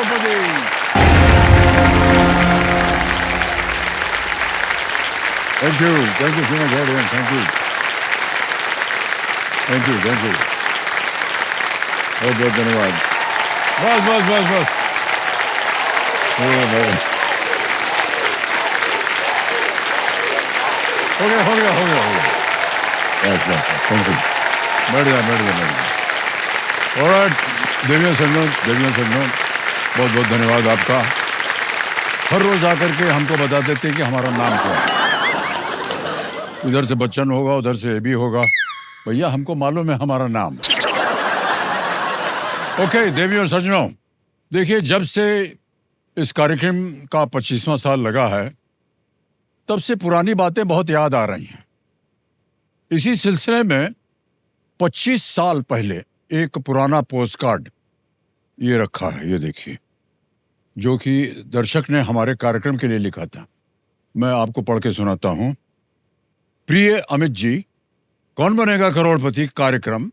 Crorepati. Thank you so much everyone, thank you. बहुत बहुत धन्यवाद। बस हो गया। बस थैंक यू। बढ़िया। ऑलराइट, देवियों संगम, बहुत बहुत धन्यवाद आपका। हर रोज आकर के हमको बता देते हैं कि हमारा नाम क्या है। इधर से बच्चन होगा, उधर से एबी होगा। भैया हमको मालूम है हमारा नाम। ओके देवियों सज्जनों, देखिए जब से इस कार्यक्रम का 25वां साल लगा है, तब से पुरानी बातें बहुत याद आ रही हैं। इसी सिलसिले में 25 साल पहले एक पुराना पोस्ट कार्ड ये रखा है, ये देखिए, जो कि दर्शक ने हमारे कार्यक्रम के लिए लिखा था। मैं आपको पढ़ के सुनाता हूं। प्रिय अमित जी, कौन बनेगा करोड़पति कार्यक्रम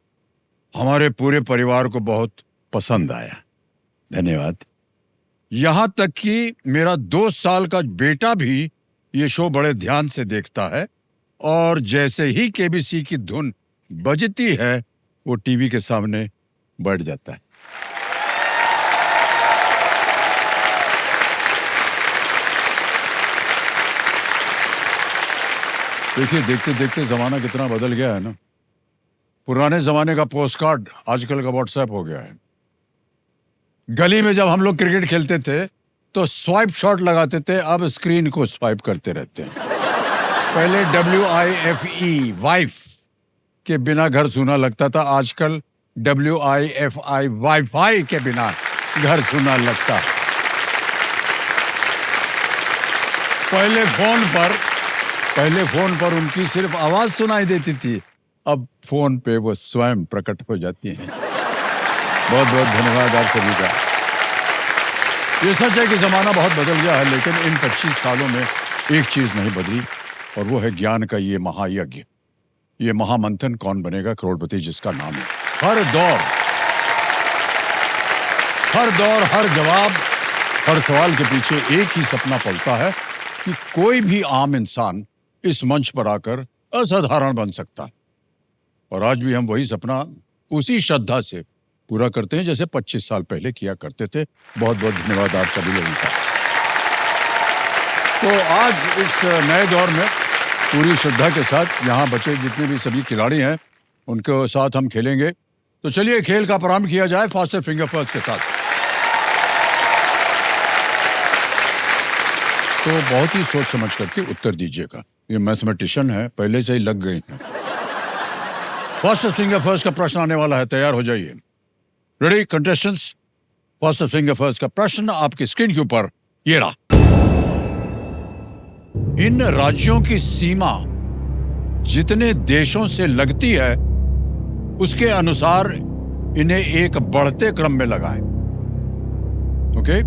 हमारे पूरे परिवार को बहुत पसंद आया। धन्यवाद। यहां तक कि मेरा 2 साल का बेटा भी ये शो बड़े ध्यान से देखता है और जैसे ही केबीसी की धुन बजती है वो टीवी के सामने बैठ जाता है। देखिए देखते देखते जमाना कितना बदल गया है ना। पुराने जमाने का पोस्ट कार्ड आजकल का व्हाट्सएप हो गया है। गली में जब हम लोग क्रिकेट खेलते थे तो स्वाइप शॉट लगाते थे, अब स्क्रीन को स्वाइप करते रहते हैं। पहले WIFE वाइफ के बिना घर सूना लगता था, आजकल WIFI वाईफाई के बिना घर सूना लगता है। पहले फोन पर उनकी सिर्फ आवाज सुनाई देती थी, अब फोन पे वो स्वयं प्रकट हो जाती हैं। बहुत बहुत धन्यवाद आप सभी का। ये सच है कि जमाना बहुत बदल गया है, लेकिन इन 25 सालों में एक चीज नहीं बदली और वो है ज्ञान का ये महायज्ञ, ये महामंथन, कौन बनेगा करोड़पति, जिसका नाम है। हर दौर, हर जवाब, हर सवाल के पीछे एक ही सपना पलता है कि कोई भी आम इंसान इस मंच पर आकर असाधारण बन सकता है। और आज भी हम वही सपना उसी श्रद्धा से पूरा करते हैं जैसे 25 साल पहले किया करते थे। बहुत बहुत धन्यवाद आप सभी लोगों का। तो आज इस नए दौर में पूरी श्रद्धा के साथ यहाँ बचे जितने भी सभी खिलाड़ी हैं उनके साथ हम खेलेंगे। तो चलिए खेल का प्रारंभ किया जाए फास्टर फिंगर फर्स्ट के साथ। तो बहुत ही सोच समझ करके उत्तर दीजिएगा। ये मैथमेटिशियन है, पहले से ही लग गए हैं। फास्टर फिंगर फर्स्ट का प्रश्न आने वाला है, तैयार हो जाइए। Ready contestants, faster finger first का प्रश्न आपकी स्क्रीन के ऊपर ये रहा। इन राज्यों की सीमा जितने देशों से लगती है उसके अनुसार इन्हें एक बढ़ते क्रम में लगाएं। Okay,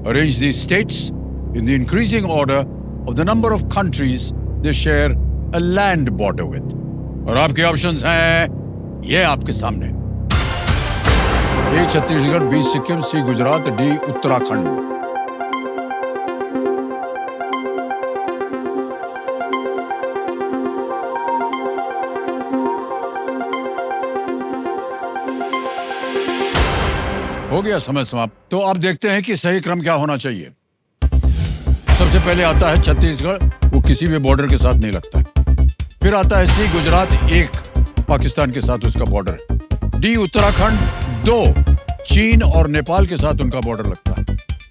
arrange the states in the increasing order of the number of countries they share a land border with. और आपके ऑप्शंस हैं ये आपके सामने। A Chhattisgarh, B Sikkim, C Gujarat, D Uttarakhand. हो गया समय समाप्त। तो आप देखते हैं कि सही क्रम क्या होना चाहिए। सबसे पहले आता है छत्तीसगढ़, वो किसी भी बॉर्डर के साथ नहीं लगता है। फिर आता है सी गुजरात, एक पाकिस्तान के साथ उसका बॉर्डर है। डी उत्तराखंड, 2 चीन और नेपाल के साथ उनका बॉर्डर लगता है।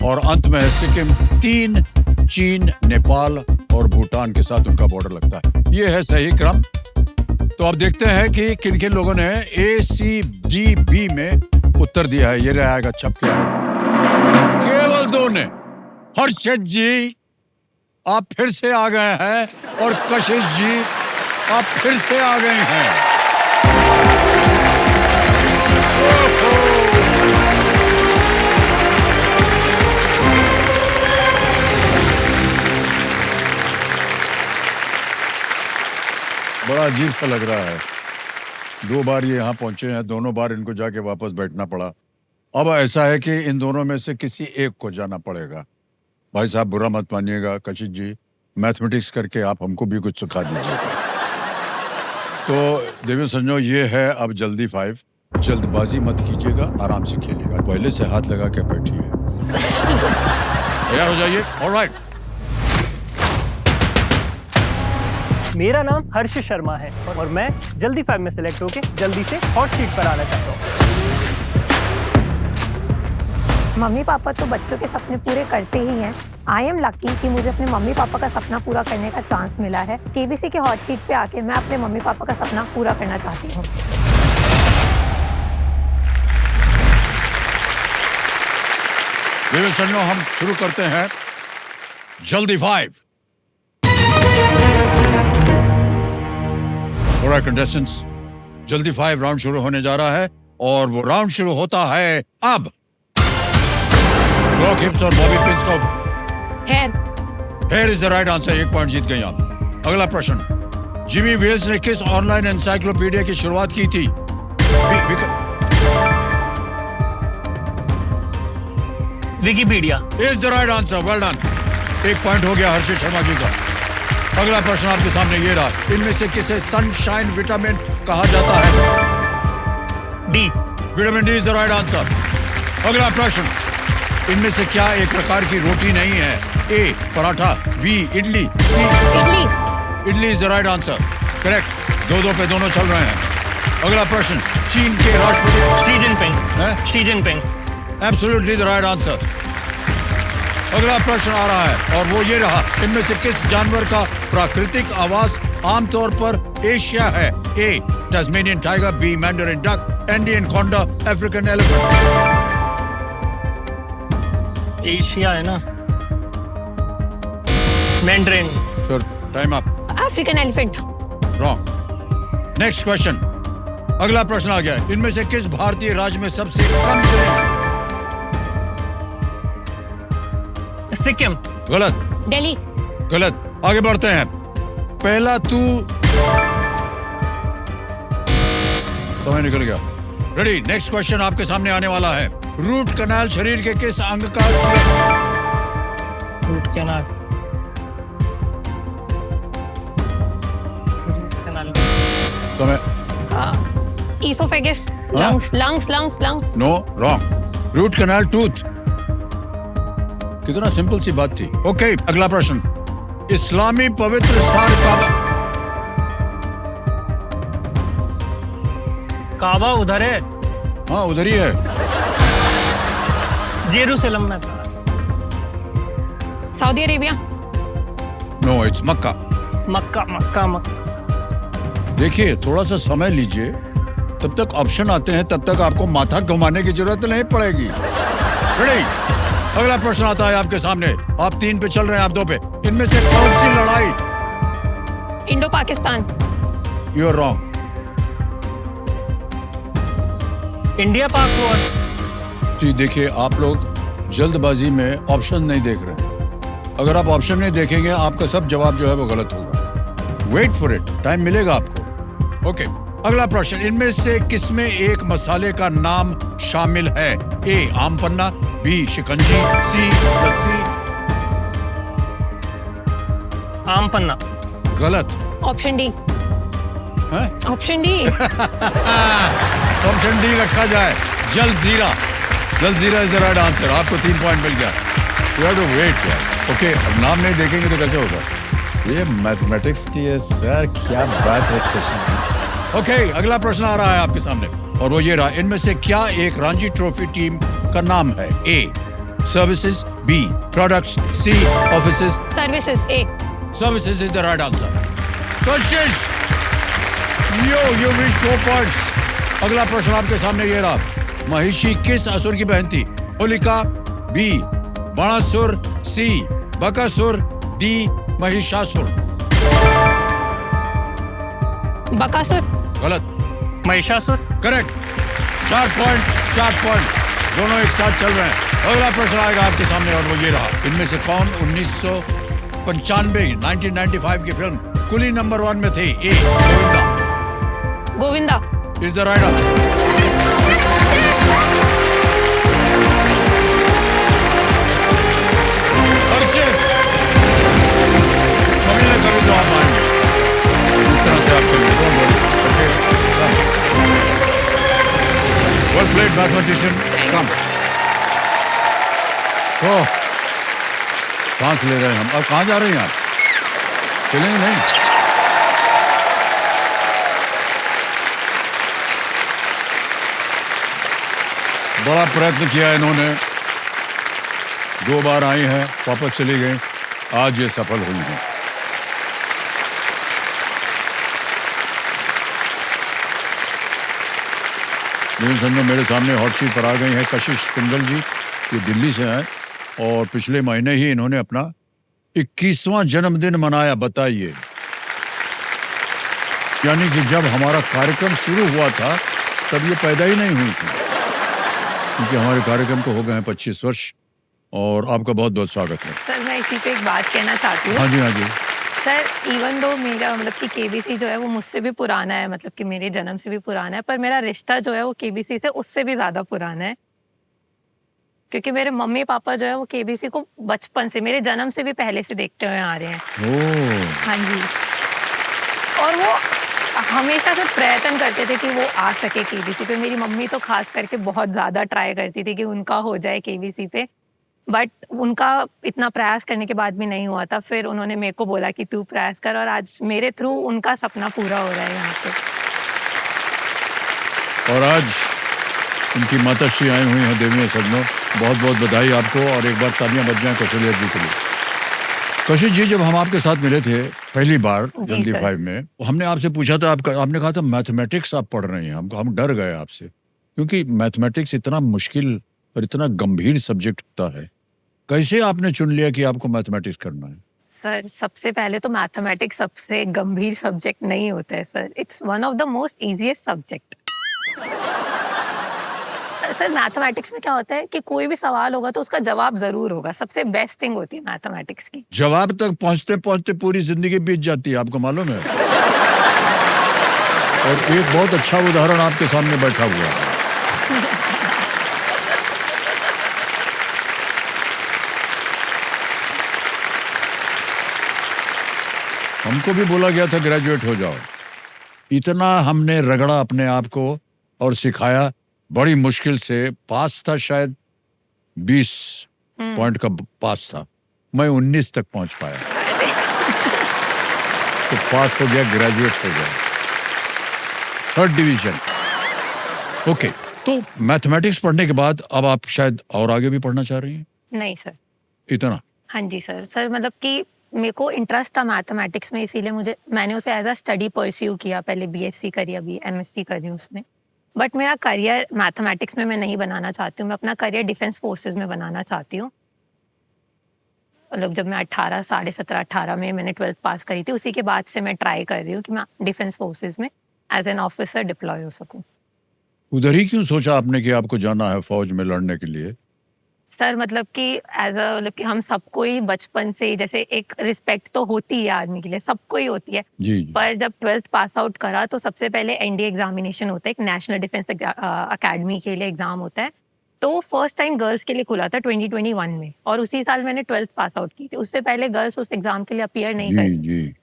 और अंत में है सिक्किम, 3 चीन, नेपाल और भूटान के साथ उनका बॉर्डर लगता है। ये है सही क्रम। तो अब देखते हैं कि किन किन लोगों ने ACDB में उत्तर दिया है। ये रहेगा छप के केवल 2 ने। हर्षद जी आप फिर से आ गए हैं और कशिश जी आप फिर से आ गए हैं। बड़ा अजीब सा लग रहा है। 2 बार ये यहाँ पहुंचे हैं, दोनों बार इनको जाके वापस बैठना पड़ा। अब ऐसा है कि इन दोनों में से किसी एक को जाना पड़ेगा। भाई साहब बुरा मत मानिएगा, कशिश जी मैथमेटिक्स करके आप हमको भी कुछ सिखा दीजिएगा। तो देवी संजो, ये है अब जल्दी 5। जल्दबाजी मत कीजिएगा, आराम से खेलिएगा। पहले से हाथ लगा के बैठिए। तैयार हो जाइए। ऑलराइट। मेरा नाम हर्ष शर्मा है और मैं जल्दी 5 में सिलेक्ट होके जल्दी से हॉट सीट पर आना चाहता हूँ। मम्मी पापा तो बच्चों के सपने पूरे करते ही हैं। आई एम लकी कि मुझे अपने मम्मी पापा का सपना पूरा करने का चांस मिला है। केबीसी के हॉट सीट पे आके मैं अपने मम्मी पापा का सपना पूरा करना चाहती हूँ। हम शुरू करते हैं जल्दी 5। ऑलराइट कंटेस्टेंट्स, जल्दी 5 राउंड शुरू होने जा रहा है और वो राउंड शुरू होता है अब। क्लॉक हिप्स और बॉबी पिन्स का hair is the right answer. 1 point जीत गई आप। अगला प्रश्न, जिमी वेल्स ने किस ऑनलाइन एनसाइक्लोपीडिया की शुरुआत की थी? Wikipedia is the right answer. Well done. 1 point हो गया हर्षित शर्मा जी का। अगला प्रश्न आपके सामने ये रहा, इनमें से किसे सनशाइन विटामिन कहा जाता है? D. Vitamin D is the right answer. अगला प्रश्न, इनमें से क्या एक प्रकार की रोटी नहीं है? A paratha, B idli, C idli is the right answer. Correct. 2-2 पे दोनों चल रहे हैं। अगला प्रश्न, चीन के राष्ट्रपति Xi Jinping. Xi Jinping absolutely the right answer. अगला प्रश्न आ रहा है और वो ये रहा, इनमें से किस जानवर का प्राकृतिक आवास आमतौर पर एशिया है? A Tasmanian tiger, B mandarin duck, Indian conda, African elephant. Asia है ना। Mandarin. Sir time up. African elephant. Wrong. Next question. अगला प्रश्न आ गया, इनमें से किस भारतीय राज्य में सबसे कम जिले हैं? सिक्किम। गलत। दिल्ली। गलत। आगे बढ़ते हैं। पहला तू समय निकल गया। रेडी। नेक्स्ट क्वेश्चन आपके सामने आने वाला है, रूट कनाल शरीर के किस अंग का? Root canal. समय। Oesophagus. Lungs lungs lungs lungs. No, wrong. Root canal tooth. कितना सिंपल सी बात थी। ओके, अगला प्रश्न, इस्लामी पवित्र स्थान काबा। काबा उधर है। हाँ उधर ही है। जेरूसलम में था। Saudi Arabia. नो, इट्स मक्का। मक्का मक्का मक्का। देखिए, थोड़ा सा समय लीजिए, तब तक ऑप्शन आते हैं, तब तक आपको माथा घुमाने की जरूरत नहीं पड़ेगी। रेडी। अगला प्रश्न आता है आपके सामने। आप 3 पे चल रहे हैं, आप 2 पे। इनमें से कौन सी लड़ाई? Indo Pakistan. You are wrong. India Pak war. जी देखिए, आप लोग जल्दबाजी में ऑप्शन नहीं देख रहे हैं। अगर आप ऑप्शन नहीं देखेंगे, आपका सब जवाब जो है वो गलत होगा। वेट फॉर इट, टाइम मिलेगा आपको। ओके, अगला प्रश्न, इनमें से किसमें एक मसाले का नाम शामिल है? ए आम पन्ना, बी शिकंजी, सी लस्सी। आम पन्ना। गलत। Option D. Option D. Option D रखा जाए। Jaljeera. Jaljeera is the right answer. आपको 3 पॉइंट मिल गया। यू हैव टू वेट यार। ओके, अब नाम नहीं देखेंगे तो कैसे होगा? ये मैथमेटिक्स की है सर, क्या बात है। ओके, अगला प्रश्न आ रहा है आपके सामने और वो ये रहा, इनमें से क्या एक रणजी ट्रॉफी टीम का नाम है? A services, B products, C offices. Services. A services is the right answer. Kashish, you win 4 points. अगला प्रश्न आपके सामने ये रहा, महिषी किस असुर की बहन थी? होलिका, बी बाणासुर, सी बकासुर, डी महिषासुर। बकासुर। गलत। महिषासुर। करेक्ट। 4 पॉइंट, 4 पॉइंट, दोनों एक साथ चल रहे हैं। अगला प्रश्न आएगा आपके सामने और वो ये रहा, इनमें से कौन 1995 की फिल्म कुली नंबर 1 में थे? A Govinda. Govinda is the right answer. Mathematician कम। ओह, सांस ले रहे हैं हम। अब कहाँ जा रहे हैं आप? चलेंगे नहीं? बड़ा प्रयत्न किया इन्होंने, 2 बार आई हैं, वापस चली गई, आज ये सफल हुई हैं। समझो मेरे सामने हॉट सीट पर आ गई हैं कशिश सिंगल जी, ये दिल्ली से हैं और पिछले महीने ही इन्होंने अपना 21वां जन्मदिन मनाया। बताइए, यानी कि जब हमारा कार्यक्रम शुरू हुआ था तब ये पैदा ही नहीं हुई थी, क्योंकि हमारे कार्यक्रम को हो गए हैं 25 वर्ष। और आपका बहुत बहुत स्वागत है। सर मैं इसी पे एक बात कहना चाहती हूँ। हाँ जी, हाँ जी। सर इवन दो मेरा मतलब कि केबीसी जो है वो मुझसे भी पुराना है, मतलब कि मेरे जन्म से भी पुराना है, पर मेरा रिश्ता जो है वो केबीसी से उससे भी ज़्यादा पुराना है, क्योंकि मेरे मम्मी पापा जो है वो केबीसी को बचपन से, मेरे जन्म से भी पहले से देखते हुए आ रहे हैं। ओह, हाँ जी। और वो हमेशा से प्रयत्न करते थे कि वो आ सके केबीसी पे। मेरी मम्मी तो खास करके बहुत ज़्यादा ट्राई करती थी कि उनका हो जाए केबीसी पे, बट उनका इतना प्रयास करने के बाद भी नहीं हुआ था। फिर उन्होंने मेरे को बोला कि तू प्रयास कर, और आज मेरे थ्रू उनका सपना पूरा हो रहा है यहाँ पे। और आज उनकी माताश्री आई हुई हैं देवी सदनों, बहुत बहुत बधाई आपको, और एक बार तालियां बज जाएं कौशल्या जी के लिए। कशिश जी, जब हम आपके साथ मिले थे पहली बार जल्दी 5 में, हमने आपसे पूछा था, आपने कहा था मैथमेटिक्स आप पढ़ रही हैं। हम डर गए आपसे, क्योंकि मैथमेटिक्स इतना मुश्किल और इतना गंभीर सब्जेक्ट होता है। कैसे आपने चुन लिया कि आपको मैथमेटिक्स करना है? सर सबसे पहले तो मैथमेटिक्स सबसे गंभीर सब्जेक्ट नहीं होता है sir, it's one of the most easiest subject. Sir mathematics में क्या होता है कि कोई भी सवाल होगा तो उसका जवाब जरूर होगा, सबसे बेस्ट थिंग होती है मैथमेटिक्स की। जवाब तक पहुंचते पहुंचते पूरी जिंदगी बीत जाती है, आपको मालूम है। और एक बहुत अच्छा उदाहरण आपके सामने बैठा हुआ है। हमको भी बोला गया था ग्रेजुएट हो जाओ, इतना हमने रगड़ा अपने आप को और सिखाया, बड़ी मुश्किल से पास था, शायद 20 पॉइंट का पास था, मैं 19 तक पहुंच पाया, तो पास हो गया, ग्रेजुएट हो गया, 3rd डिवीजन। ओके, तो मैथमेटिक्स पढ़ने के बाद अब आप शायद और आगे भी पढ़ना चाह रही हैं? नहीं सर। इतना? हाँ जी सर मतलब कि मेरे को इंटरेस्ट था मैथमेटिक्स में, इसीलिए मैंने उसे एज अ स्टडी परस्यू किया। पहले बीएससी करी, अभी एमएससी करी उसमें। बट मेरा करियर मैथमेटिक्स में मैं नहीं बनाना चाहती हूँ, मैं अपना करियर डिफेंस फोर्सेस में बनाना चाहती हूँ। मतलब जब मैं 18 में मैंने 12th पास करी थी, उसी के बाद से मैं ट्राई कर रही हूँ कि मैं डिफेंस फोर्सेस में एज एन ऑफिसर डिप्लॉय हो सकूँ। उधर ही क्यों सोचा आपने कि आपको जाना है फौज में लड़ने के लिए? सर मतलब कि मतलब कि हम सबको ही बचपन से ही, जैसे एक रिस्पेक्ट तो होती है आर्मी के लिए, सबको ही होती है जी। पर जब 12th पास आउट करा तो सबसे पहले एनडीए एग्जामिनेशन होता है, एक नेशनल डिफेंस अकेडमी के लिए एग्जाम होता है। तो फर्स्ट टाइम गर्ल्स के लिए खुला था 2021 में, और उसी साल मैंने 12th पास आउट की थी। उससे पहले गर्ल्स उस एग्जाम के लिए अपीयर नहीं कर सकती। जी।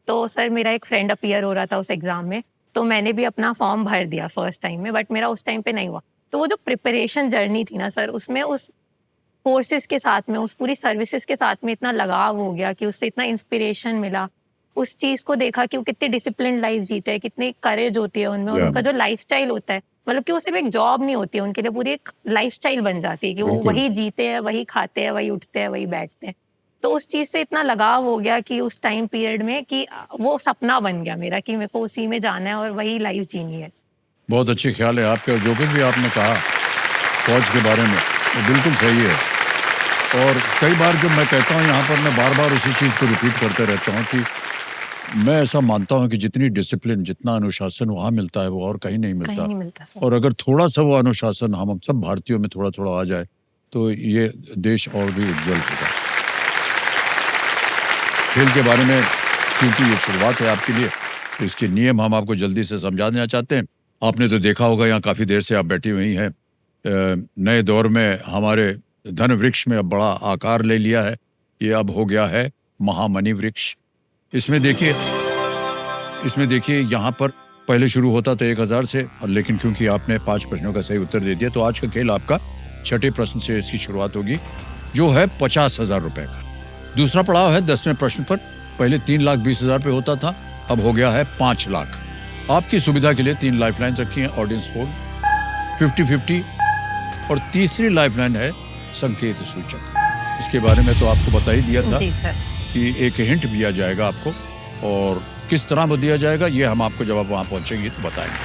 तो सर मेरा एक फ्रेंड अपीयर हो रहा था उस एग्जाम में, तो मैंने भी अपना फॉर्म भर दिया फर्स्ट टाइम में, बट मेरा उस टाइम पे नहीं हुआ। तो वो जो प्रिपरेशन जर्नी थी ना सर, उसमें उस फोर्सेस के साथ में, उस पूरी सर्विसेज के साथ में इतना लगाव हो गया कि उससे इतना इंस्पिरेशन मिला। उस चीज़ को देखा कि वो कितनी डिसिप्लिन लाइफ जीते हैं, कितनी करेज होती है उनमें, और उनका जो लाइफस्टाइल होता है, मतलब कि वो सिर्फ एक जॉब नहीं होती है उनके लिए, पूरी एक लाइफस्टाइल बन जाती है कि वो वही जीते हैं, वही खाते हैं, वही उठते हैं, वही बैठते हैं। तो उस चीज़ से इतना लगाव हो गया कि उस टाइम पीरियड में कि वो सपना बन गया मेरा कि मेरे को उसी में जाना है और वही लाइफ जीनी है। बहुत अच्छे ख्याल है आपके, जो कुछ भी आपने कहा फौज के बारे में वो बिल्कुल सही है। और कई बार जब मैं कहता हूँ यहाँ पर, मैं बार बार उसी चीज़ को रिपीट करते रहता हूँ कि मैं ऐसा मानता हूँ कि जितनी डिसिप्लिन, जितना अनुशासन वहाँ मिलता है वो और कहीं नहीं मिलता। कहीं नहीं मिलता सर। और अगर थोड़ा सा वो अनुशासन हम सब भारतीयों में थोड़ा थोड़ा आ जाए तो ये देश और भी उज्जवल होगा। खेल के बारे में क्योंकि ये शुरुआत है आपके लिए, तो इसके नियम हम आपको जल्दी से समझा देना चाहते हैं। आपने तो देखा होगा, यहाँ काफ़ी देर से आप बैठी हुई हैं। नए दौर में हमारे धन वृक्ष में अब बड़ा आकार ले लिया है, ये अब हो गया है महामणि वृक्ष। इसमें देखिए यहाँ पर पहले शुरू होता था 1000 से, और लेकिन क्योंकि आपने 5 प्रश्नों का सही उत्तर दे दिया तो आज का खेल आपका छठे प्रश्न से इसकी शुरुआत होगी, जो है 50,000 रुपए का। दूसरा पड़ाव है 10वें प्रश्न पर। पहले 3,20,000 पे होता था, अब हो गया है 5 लाख। आपकी सुविधा के लिए 3 लाइफलाइन रखी हैं, ऑडियंस पोल 50-50, और तीसरी लाइफलाइन है संकेत सूचक। इसके बारे में तो आपको बता ही दिया था जी सर। कि एक हिंट दिया जाएगा आपको, और किस तरह वो दिया जाएगा ये हम आपको जब आप वहां पहुंचेंगे तो बताएंगे।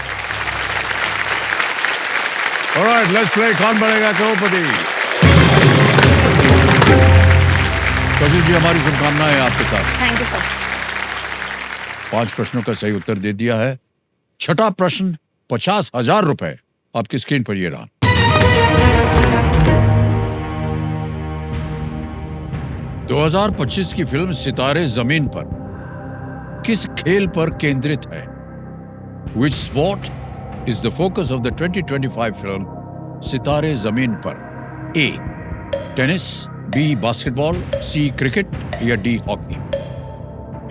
ऑलराइट, लेट्स प्ले कौन बनेगा करोड़पति। कशिश जी, हमारी शुभकामनाएं आपके साथ। Thank you sir. 5 प्रश्नों का सही उत्तर दे दिया है। छठा प्रश्न 50,000 रुपए आपकी स्क्रीन पर ये रहा। – 2025 की फिल्म सितारे जमीन पर किस खेल पर केंद्रित है? Which sport is the focus of the 2025 film सितारे जमीन पर? A. Tennis, B. Basketball, C. Cricket या D. Hockey?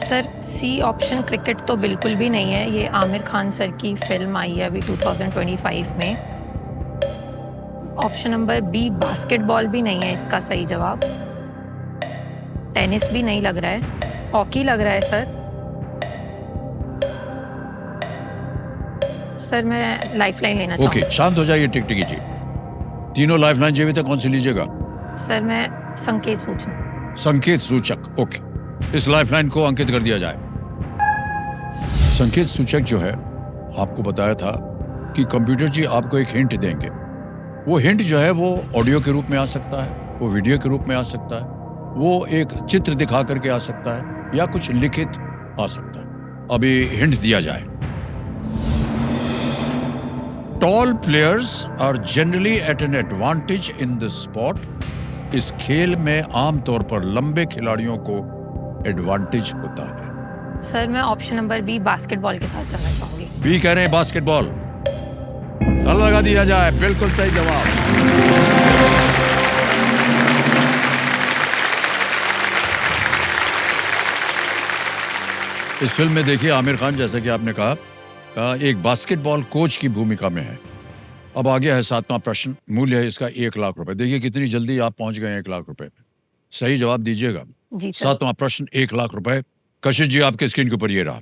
Sir C option cricket तो बिल्कुल भी नहीं है। ये आमिर खान सर की फिल्म आई है अभी 2025 में। ऑप्शन नंबर बी बास्केटबॉल भी नहीं है इसका सही जवाब। टेनिस भी नहीं लग रहा है, हॉकी लग रहा है सर। सर मैं लाइफलाइन लेना चाहूँगी। ओके, शांत हो जाइए टिकटिकी जी। तीनों लाइफलाइन जीवित है, कौन सी लीजिएगा? सर मैं संकेत सूचक। संकेत सूचक, ओके, इस लाइफलाइन को अंकित कर दिया जाए। संकेत सूचक जो है, आपको बताया था कि कंप्यूटर जी आपको एक हिंट देंगे। वो हिंट जो है वो ऑडियो के रूप में आ सकता है, वो वीडियो के रूप में आ सकता है, वो एक चित्र दिखा करके आ सकता है, या कुछ लिखित आ सकता है। अभी हिंट दिया जाए। Tall players are generally at an advantage in the sport. इस खेल में आमतौर पर लंबे खिलाड़ियों को एडवांटेज होता है। सर मैं ऑप्शन नंबर बी बास्केटबॉल के साथ जाना चाहूंगी। बी कह रहे हैं बास्केटबॉल। ताला लगा दिया जाए, बिल्कुल सही जवाब। इस फिल्म में देखिए आमिर खान, जैसा कि आपने कहा, एक बास्केटबॉल कोच की भूमिका में है। अब आ गया है 7वां प्रश्न। मूल्य है इसका 1 लाख रुपए। देखिए कितनी जल्दी आप पहुंच गए 1 लाख रुपए पे। सही जवाब दीजिएगा। जी सर। 7वां प्रश्न 1 लाख रुपए। कशिश जी आपके स्क्रीन के ऊपर ये रहा।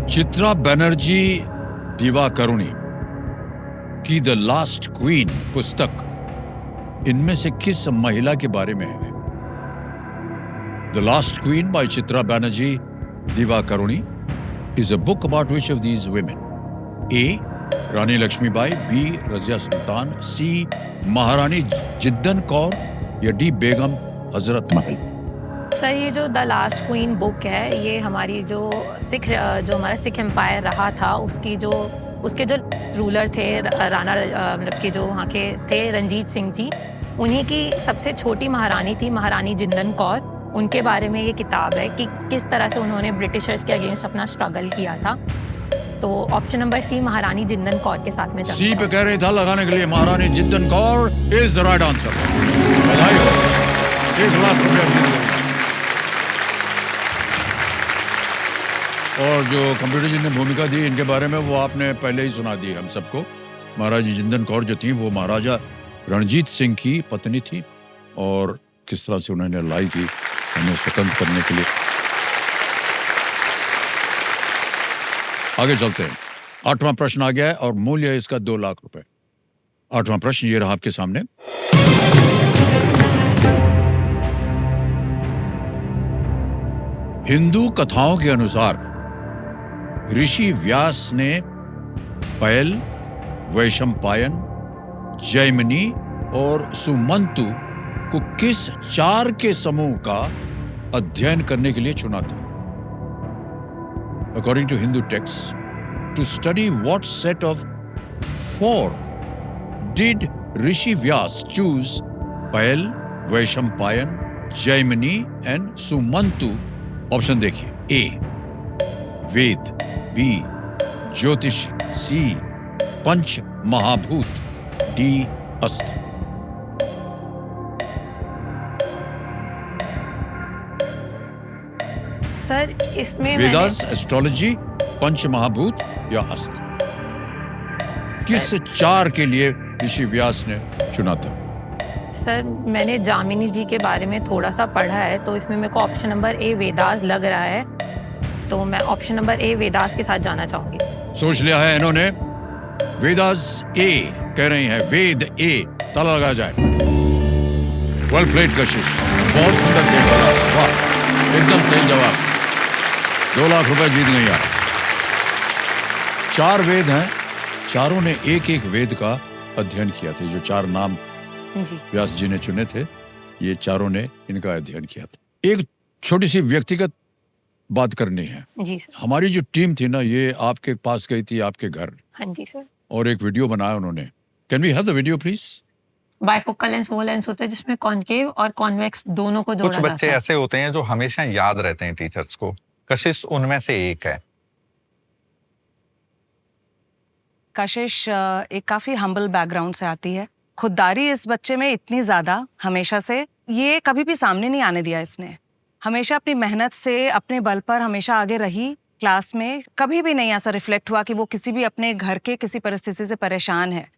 चित्रा बनर्जी दिवाकरुणी की द लास्ट क्वीन पुस्तक इनमें से किस महिला के बारे में है? The last queen by Chitra Banerjee Divakaruni is a book about which of these women? A. Rani Lakshmibai, B. Razia Sultan, C. Maharani जिद्दन Kaur या D. बेगम हजरत महल? सर ये जो द लास्ट क्वीन बुक है, ये हमारी जो हमारा सिख एम्पायर रहा था उसके जो रूलर थे, राणा मतलब के जो वहाँ के थे रंजीत सिंह जी, उन्हीं की सबसे छोटी महारानी थी, महारानी जिंदन कौर। उनके बारे में ये किताब है कि किस तरह से उन्होंने ब्रिटिशर्स के अगेंस्ट अपना स्ट्रगल किया था। तो ऑप्शन नंबर सी महारानी जिंदन कौर के साथ में जाना सी पे कह रहे था लगाने के लिए। Maharani Jindan Kaur is the right answer. बधाई हो, 1 लाख रुपया जीत गए। और जो कंप्यूटर जी ने भूमिका दी इनके बारे में, वो आपने पहले ही सुना दी हम सबको। महारानी जिंदन कौर जो थी वो महाराजा रणजीत सिंह की पत्नी थी, और किस तरह से उन्होंने लड़ाई की हमें स्वतंत्र करने के लिए। आगे चलते हैं। 8वां प्रश्न आ गया है और मूल्य है इसका 2 लाख रुपए। 8वां प्रश्न ये रहा आपके सामने। हिंदू कथाओं के अनुसार ऋषि व्यास ने पैल, वैशंपायन, जैमिनी और सुमंतु को किस 4 के समूह का अध्ययन करने के लिए चुना था? According to Hindu texts, to study what set of 4 did Rishi Vyas choose Pail, Vaishampayan, Jaimini and Sumantu? Option देखिए। A. Veda, B. Jyotish, C. Panch Mahabhut, D. अस्त्र। सर इसमें वेदास, एस्ट्रोलॉजी, पंच महाभूत या अस्त, किस चार के लिए ऋषि व्यास ने चुना था? सर मैंने जामिनी जी के बारे में थोड़ा सा पढ़ा है, तो इसमें मेरे को ऑप्शन नंबर ए वेदास लग रहा है, तो मैं ऑप्शन नंबर ए वेदास के साथ जाना चाहूंगी। सोच लिया है इन्होंने, वेदास ए कह रही हैं, वेद ए, ताला लगा जाए। वेल प्लेड कशिश, बहुत सुंदर खेल खेला, वाह, एकदम सही जवाब। 2 लाख रुपए जीत गई आप। 4 वेद हैं, चारों ने एक एक वेद का अध्ययन किया था। जो 4 नाम जी व्यास जी ने चुने थे, ये चारों ने इनका अध्ययन किया था। एक छोटी सी व्यक्तिगत बात करनी है। जी सर। हमारी जो टीम थी ना, ये आपके पास गई थी, आपके घर, हाँ जी सर। और एक वीडियो बनाया उन्होंने। Can we have the video please? Bifocal lens वो लेंस होता है जिसमें कॉनकेव और कॉन्वेक्स दोनों को जोड़ा कुछ जाता बच्चे है। ऐसे होते हैं जो हमेशा याद रहते हैं टीचर्स को। कशिश उनमें से एक है। कशिश एक काफी हम्बल बैकग्राउंड से आती है। खुददारी इस बच्चे में इतनी ज्यादा हमेशा से, ये कभी भी सामने नहीं आने दिया इसने। हमेशा अपनी मेहनत से, अपने बल पर हमेशा आगे रही। क्लास में कभी भी नहीं ऐसा रिफ्लेक्ट हुआ कि वो किसी भी अपने घर के किसी परिस्थिति से परेशान है।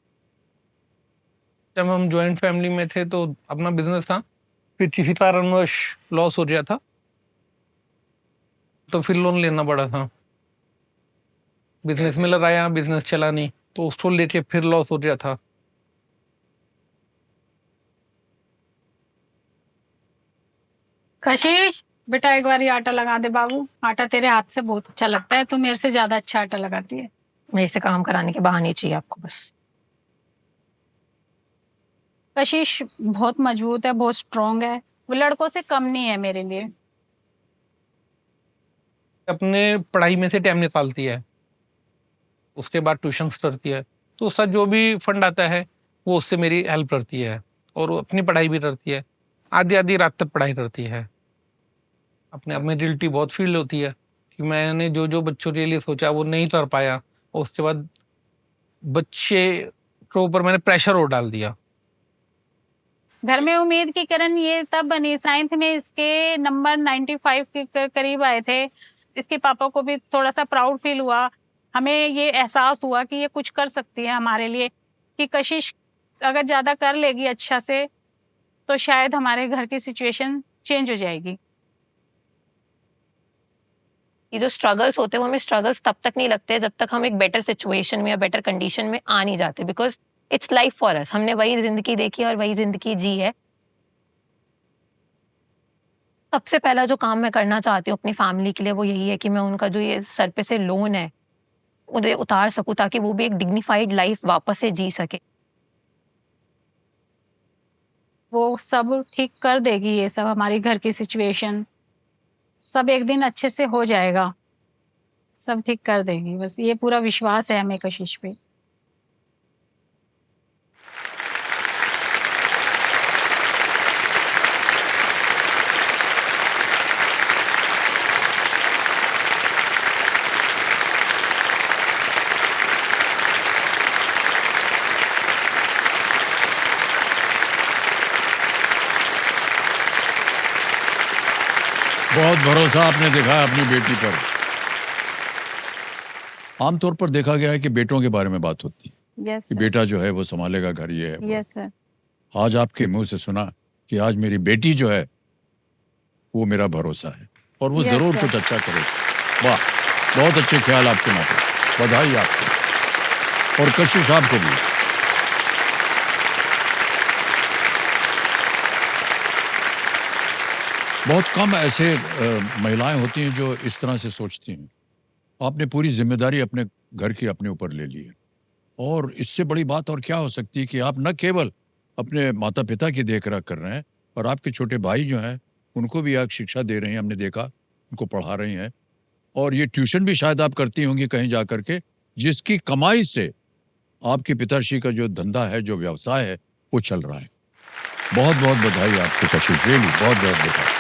जब हम जॉइंट फैमिली में थे तो अपना बिजनेस था, फिर किसी कारणवश लॉस हो गया था, तो फिर लोन लेना पड़ा था। बिजनेस में लगाया, बिजनेस चला नहीं, तो उसको लेके फिर लॉस हो गया था। कशिश बेटा एक बार आटा लगा दे बाबू। आटा तेरे हाथ से बहुत अच्छा लगता है, तू मेरे से ज्यादा अच्छा आटा लगाती है। मेरे से काम कराने के बहाने चाहिए आपको बस। कशिश बहुत मजबूत है, बहुत स्ट्रांग है, वो लड़कों से कम नहीं है मेरे लिए। अपने पढ़ाई में से टाइम निकालती है, उसके बाद ट्यूशन्स करती है, तो उसका जो भी फंड आता है वो उससे मेरी हेल्प करती है, और वो अपनी पढ़ाई भी करती है। आधी आधी रात तक पढ़ाई करती है। अपने आप में गिल्टी बहुत फील होती है कि मैंने जो जो बच्चों के लिए सोचा वो नहीं कर पाया, और उसके बाद बच्चे के ऊपर मैंने प्रेशर और डाल दिया। घर में उम्मीद की किरण ये तब बनी, 9th में इसके नंबर 95 के करीब आए थे। इसके पापा को भी थोड़ा सा प्राउड फील हुआ, हमें ये एहसास हुआ कि ये कुछ कर सकती है हमारे लिए, कि कशिश अगर ज़्यादा कर लेगी अच्छा से तो शायद हमारे घर की सिचुएशन चेंज हो जाएगी। ये जो स्ट्रगल्स होते हैं वो हमें स्ट्रगल्स तब तक नहीं लगते जब तक हम एक बेटर सिचुएशन में या बेटर कंडीशन में आ नहीं जाते, because it's life for us. हमने वही जिंदगी देखी और वही जिंदगी जी है। सबसे पहला जो काम मैं करना चाहती हूँ अपनी फैमिली के लिए वो यही है कि मैं उनका जो ये सर पे से लोन है उन्हें उतार सकूं, ताकि वो भी एक डिग्निफाइड लाइफ वापस से जी सके। वो सब ठीक कर देगी, ये सब हमारी घर की सिचुएशन सब एक दिन अच्छे से हो जाएगा, सब ठीक कर देगी, बस ये पूरा विश्वास है हमें कशिश पे। बहुत भरोसा आपने दिखाया अपनी बेटी पर। आमतौर पर देखा गया है कि बेटों के बारे में बात होती है यस कि बेटा जो है वो संभालेगा घर, ये है वो है। Yes sir. आज आपके मुंह से सुना कि आज मेरी बेटी जो है वो मेरा भरोसा है और वो Yes, जरूर sir. कुछ अच्छा करेगी। वाह, बहुत अच्छे ख्याल आपके नाते, बधाई आपको और कशिश आपको भी। बहुत कम ऐसे महिलाएं होती हैं जो इस तरह से सोचती हैं। आपने पूरी जिम्मेदारी अपने घर की अपने ऊपर ले ली है, और इससे बड़ी बात और क्या हो सकती है कि आप न केवल अपने माता पिता की देखरेख कर रहे हैं और आपके छोटे भाई जो हैं उनको भी आप शिक्षा दे रही हैं, हमने देखा उनको पढ़ा रही हैं, और ये ट्यूशन भी शायद आप करती होंगी कहीं जा कर के, जिसकी कमाई से आपके पिताश्री का जो धंधा है, जो व्यवसाय है, वो चल रहा है। बहुत बहुत बधाई आपको कशिश, रियली बहुत बहुत बधाई।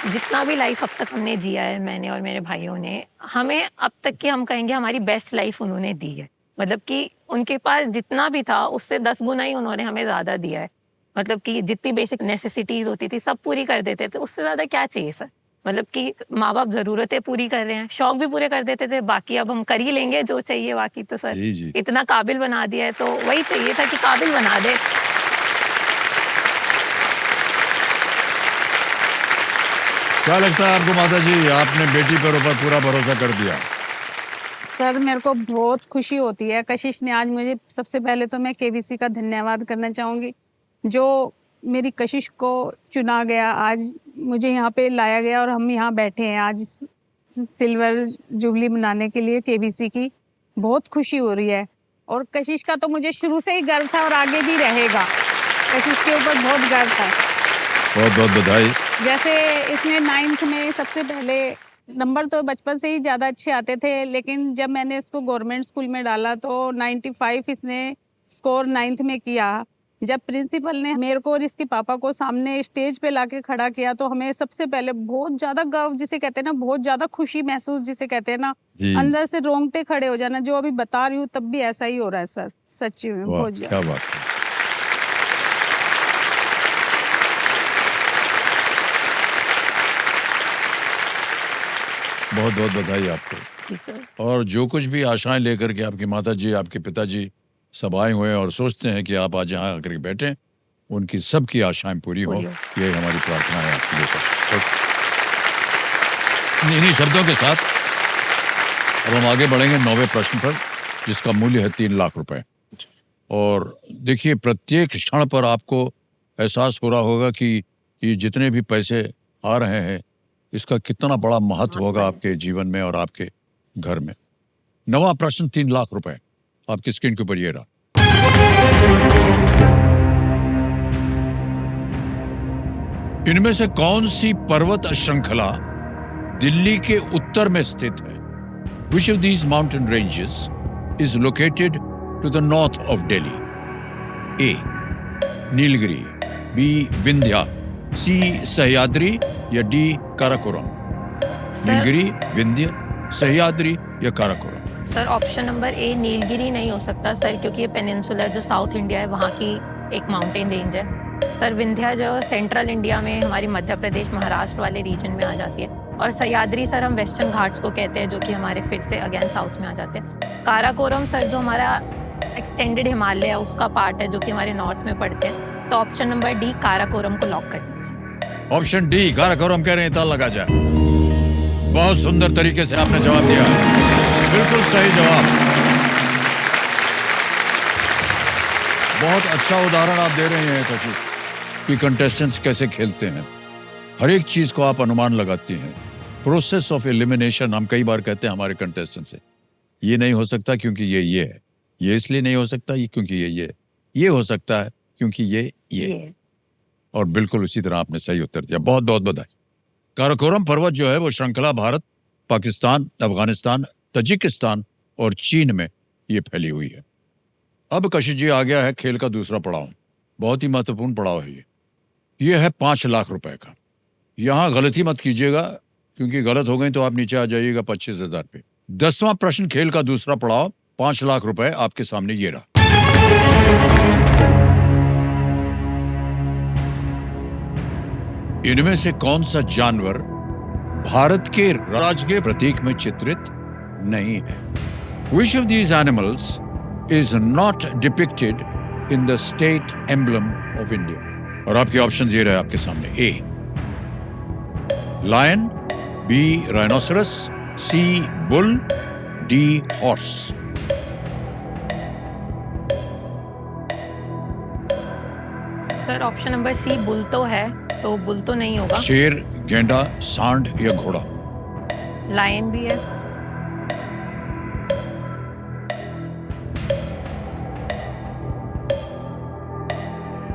जितना भी लाइफ अब तक हमने जिया है, मैंने और मेरे भाइयों ने, हमें अब तक की हम कहेंगे हमारी बेस्ट लाइफ उन्होंने दी है। मतलब कि उनके पास जितना भी था उससे 10 गुना ही उन्होंने हमें ज़्यादा दिया है। मतलब कि जितनी बेसिक नेसेसिटीज होती थी सब पूरी कर देते थे, उससे ज़्यादा क्या चाहिए सर। मतलब कि माँ बाप ज़रूरतें पूरी कर रहे हैं, शौक भी पूरे कर देते थे, बाकी अब हम कर ही लेंगे जो चाहिए, बाकी तो सर जी जी। इतना काबिल बना दिया है तो वही चाहिए था कि काबिल बना दे। क्या लगता है आपको माता जी, आपने बेटी पर ऊपर पूरा भरोसा कर दिया? सर मेरे को बहुत खुशी होती है, कशिश ने आज मुझे, सबसे पहले तो मैं केबीसी का धन्यवाद करना चाहूँगी जो मेरी कशिश को चुना गया, आज मुझे यहाँ पे लाया गया और हम यहाँ बैठे हैं आज सिल्वर जुबली मनाने के लिए केबीसी की। बहुत खुशी हो रही है और कशिश का तो मुझे शुरू से ही गर्व था और आगे भी रहेगा, कशिश के ऊपर बहुत गर्व था। बहुत बहुत बधाई। जैसे इसने 9th में सबसे पहले नंबर तो बचपन से ही ज़्यादा अच्छे आते थे, लेकिन जब मैंने इसको गवर्नमेंट स्कूल में डाला तो 95 इसने स्कोर 9th में किया। जब प्रिंसिपल ने मेरे को और इसके पापा को सामने स्टेज पे लाके खड़ा किया तो हमें सबसे पहले बहुत ज़्यादा गर्व जिसे कहते हैं ना, बहुत ज़्यादा खुशी महसूस जिसे कहते हैं ना, जी। अंदर से रोंगटे खड़े हो जाना। जो अभी बता रही हूँ तब भी ऐसा ही हो रहा है सर, सच्ची में वाह, बहुत क्या ज़्यादा। बात है। बहुत बहुत बधाई आपको। जी सर। और जो कुछ भी आशाएं लेकर के आपकी माता जी, आपके पिताजी सब आए हुए हैं और सोचते हैं कि आप आज यहाँ आकर बैठें, उनकी सबकी आशाएं पूरी हों, यही हमारी प्रार्थना है आपके लिए। इन्हीं शब्दों के साथ अब हम आगे बढ़ेंगे 9वें प्रश्न पर, जिसका मूल्य है 3 लाख रुपए। और देखिए, प्रत्येक क्षण पर आपको एहसास हो रहा होगा कि ये जितने भी पैसे आ रहे हैं इसका कितना बड़ा महत्व होगा आपके जीवन में और आपके घर में। 9वां प्रश्न 3 लाख रुपए आपकी स्क्रीन के ऊपर ये रहा। इनमें से कौन सी पर्वत श्रृंखला दिल्ली के उत्तर में स्थित है? Which of these mountain ranges is located to the north of Delhi? A. Nilgiri, B. Vindhya, C. Sahyadri या D. काराकोरम? नीलगिरी, विंध्य, सह्याद्री या काराकोरम? सर ऑप्शन नंबर ए नीलगिरी नहीं हो सकता सर, क्योंकि ये पेनिनसुलर जो साउथ इंडिया है वहाँ की एक माउंटेन रेंज है। सर विंध्या जो सेंट्रल इंडिया में हमारी मध्य प्रदेश महाराष्ट्र वाले रीजन में आ जाती है, और सह्याद्री सर हम वेस्टर्न घाट्स को कहते हैं जो कि हमारे फिर से अगेन साउथ में आ जाते हैं। काराकोरम सर जो हमारा एक्सटेंडेड हिमालय है उसका पार्ट है जो कि हमारे नॉर्थ में पड़ते हैं। तो ऑप्शन नंबर डी काराकोरम को लॉक कर दीजिए। ऑप्शन डी काराकोरम कह रहे हैं, ताला लगा जाए। बहुत सुंदर तरीके से आपने जवाब दिया, बिल्कुल सही जवाब। बहुत अच्छा उदाहरण आप दे रहे हैं कशिश कि कंटेस्टेंट्स कैसे खेलते हैं। हर एक चीज को आप अनुमान लगाती हैं। प्रोसेस ऑफ एलिमिनेशन हम कई बार कहते हैं हमारे कंटेस्टेंट से, ये नहीं हो सकता क्योंकि ये है, ये इसलिए नहीं हो सकता ये क्योंकि ये हो सकता है क्योंकि ये। और बिल्कुल उसी तरह आपने सही उत्तर दिया, बहुत बहुत बधाई। काराकोरम पर्वत जो है वो श्रृंखला भारत, पाकिस्तान, अफगानिस्तान, तजिकिस्तान और चीन में ये फैली हुई है। अब कशिश जी आ गया है खेल का दूसरा पड़ाव, बहुत ही महत्वपूर्ण पड़ाव है ये है 5 लाख रुपए का। यहाँ गलती मत कीजिएगा क्योंकि गलत हो गई तो आप नीचे आ जाइएगा 25,000 पे। 10वां प्रश्न खेल का दूसरा पड़ाव, 5 लाख रुपए आपके सामने ये रहा। इनमें से कौन सा जानवर भारत के राज्य के प्रतीक में चित्रित नहीं है? Which of these animals is not depicted in the state emblem of India? और आपके ऑप्शन ये रहे आपके सामने। A. Lion, B. Rhinoceros, C. Bull, D. Horse. Sir option number C bull तो है, तो बुल तो नहीं होगा। शेर, गेंडा, सांड या घोड़ा? लायन भी है।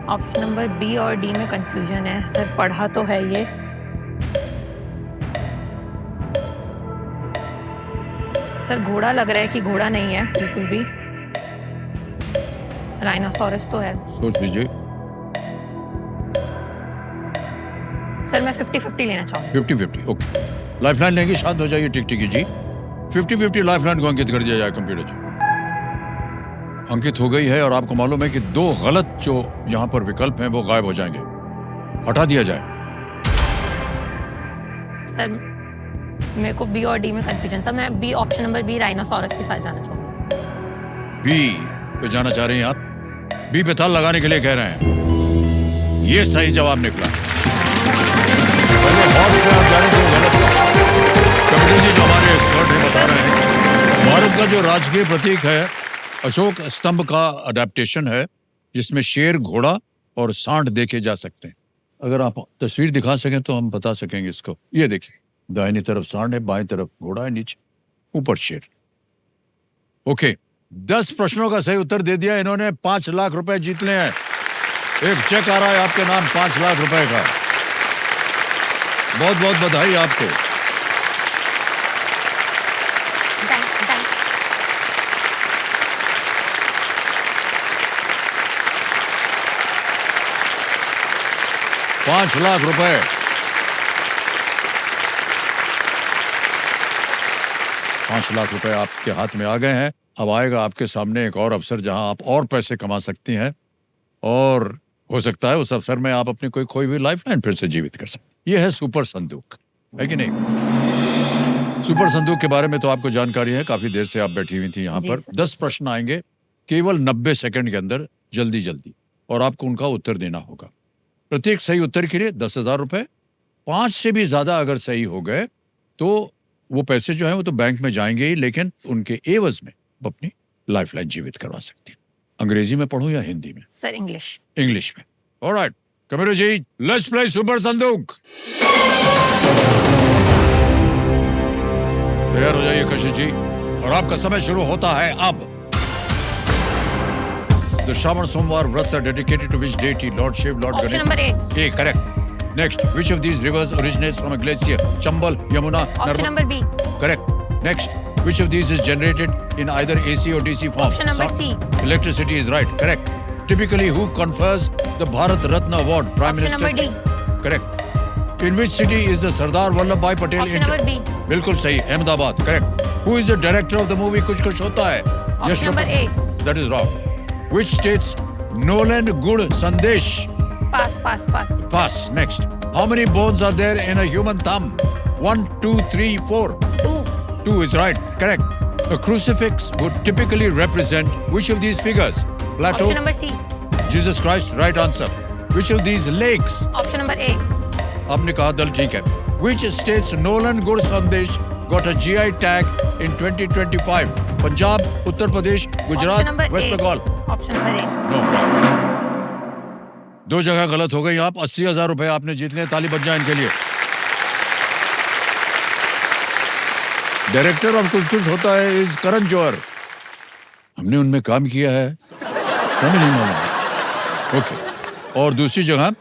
ऑप्शन नंबर बी और डी में कंफ्यूजन है सर, पढ़ा तो है ये। सर घोड़ा लग रहा है कि घोड़ा नहीं है बिल्कुल भी। राइनोसोरस तो है। सोच लीजिए। सर मैं 50-50 लेना चाहूँगी। 50-50 ओके। लाइफलाइन लेंगे, शांत हो जाइए टिक टिकी जी। 50-50 लाइफलाइन को अंकित कर दिया जाए कंप्यूटर जी। अंकित हो गई है और आपको मालूम है कि 2 गलत जो यहाँ पर विकल्प हैं वो गायब हो जाएंगे, हटा दिया जाए। सर मेरे को बी और डी में कंफ्यूजन था, मैं B option number B rhinoceros के साथ जाना चाहूंगी। बी पे जाना चाह रही हैं आप? बी पे ताल लगाने के लिए कह रहे हैं, ये सही जवाब निकला। पहले हॉर्स पे आप जा रहे थे, वो गलत था। कपिल जी जो हमारे एक्सपर्ट हैं बता रहे हैं कि भारत का जो राजकीय प्रतीक है अशोक स्तंभ का अडेप्टेशन है, जिसमें शेर, घोड़ा और सांड देखे जा सकते हैं। अगर आप तस्वीर दिखा सकें तो हम बता सकेंगे इसको। ये देखिए, दाहिनी तरफ सांड है, बाईं तरफ घोड़ा है, नीचे ऊपर शेर। ओके, 10 प्रश्नों का सही उत्तर दे दिया इन्होंने। 5 लाख रुपए जीत ले हैं। एक चेक आ रहा है आपके नाम 5 लाख रुपए का। बहुत बहुत बधाई आपको। थैंक 5 लाख रुपए। पांच लाख रुपए आपके हाथ में आ गए हैं। अब आएगा आपके सामने एक और अवसर जहां आप और पैसे कमा सकती हैं, और हो सकता है उस अवसर में आप अपनी कोई खोई हुई लाइफलाइन फिर से जीवित कर सकते। ये है सुपर संदूक, है कि नहीं? सुपर संदूक के बारे में तो आपको जानकारी है, काफी देर से आप बैठी हुई थी यहाँ जी पर। सर। 10 प्रश्न आएंगे केवल 90 सेकंड के अंदर, जल्दी जल्दी, और आपको उनका उत्तर देना होगा। प्रत्येक सही उत्तर के लिए 10,000 रुपए। 5 से भी ज्यादा अगर सही हो गए तो वो पैसे जो है वो तो बैंक में जाएंगे ही, लेकिन उनके एवज में आप अपनी लाइफलाइन जीवित करवा सकती हैं। अंग्रेजी में पढ़ूं या हिंदी में? Sir English. इंग्लिश में। ऑलराइट कमेरो जी, लेट्स प्ले सुपर संदूक। तैयार हो जाइए कशिश जी, और आपका समय शुरू होता है अब। The Shravan Somvar Vrats are dedicated to which deity? Lord Shiv, Lord option Ganesh. Number A. A, correct. Next, which of these rivers originates from a glacier? Chambal, Yamuna, option Narmada. Number B. Correct. Next, which of these is generated in either AC or DC form? Option number C. Electricity is right. Correct. Typically, who confers the Bharat Ratna Award? Prime option Minister. Number D. Correct. In which city is the Sardar Vallabhbhai Patel? Option number B. बिल्कुल सही, Ahmedabad. Correct. Who is the director of the movie कुछ कुछ होता है? Option number A. That is wrong. Which states Nolan Good Sandesh? Pass pass pass. Pass. Next. How many bones are there in a human thumb? 1, 2, 3, 4. 2। 2 is right. Correct. A crucifix would typically represent which of these figures? Plato, option number C. Jesus Christ. Right answer. Which of these lakes? Option number A. आपने कहा दल ठीक है। Which states Nolan Good Sandesh got a GI tag in 2025? Punjab, Uttar Pradesh, option Gujarat, number West A. Bengal. Option number A. No, 2 जगह गलत हो गई आप। 80,000 रुपए आपने जीत लिए। ताली बज जाए इनके लिए। डायरेक्टर ऑफ कुछ कुछ होता है इज करण जौहर। हमने उनमें काम किया है, हमें नहीं मालूम। ओके। और दूसरी जगह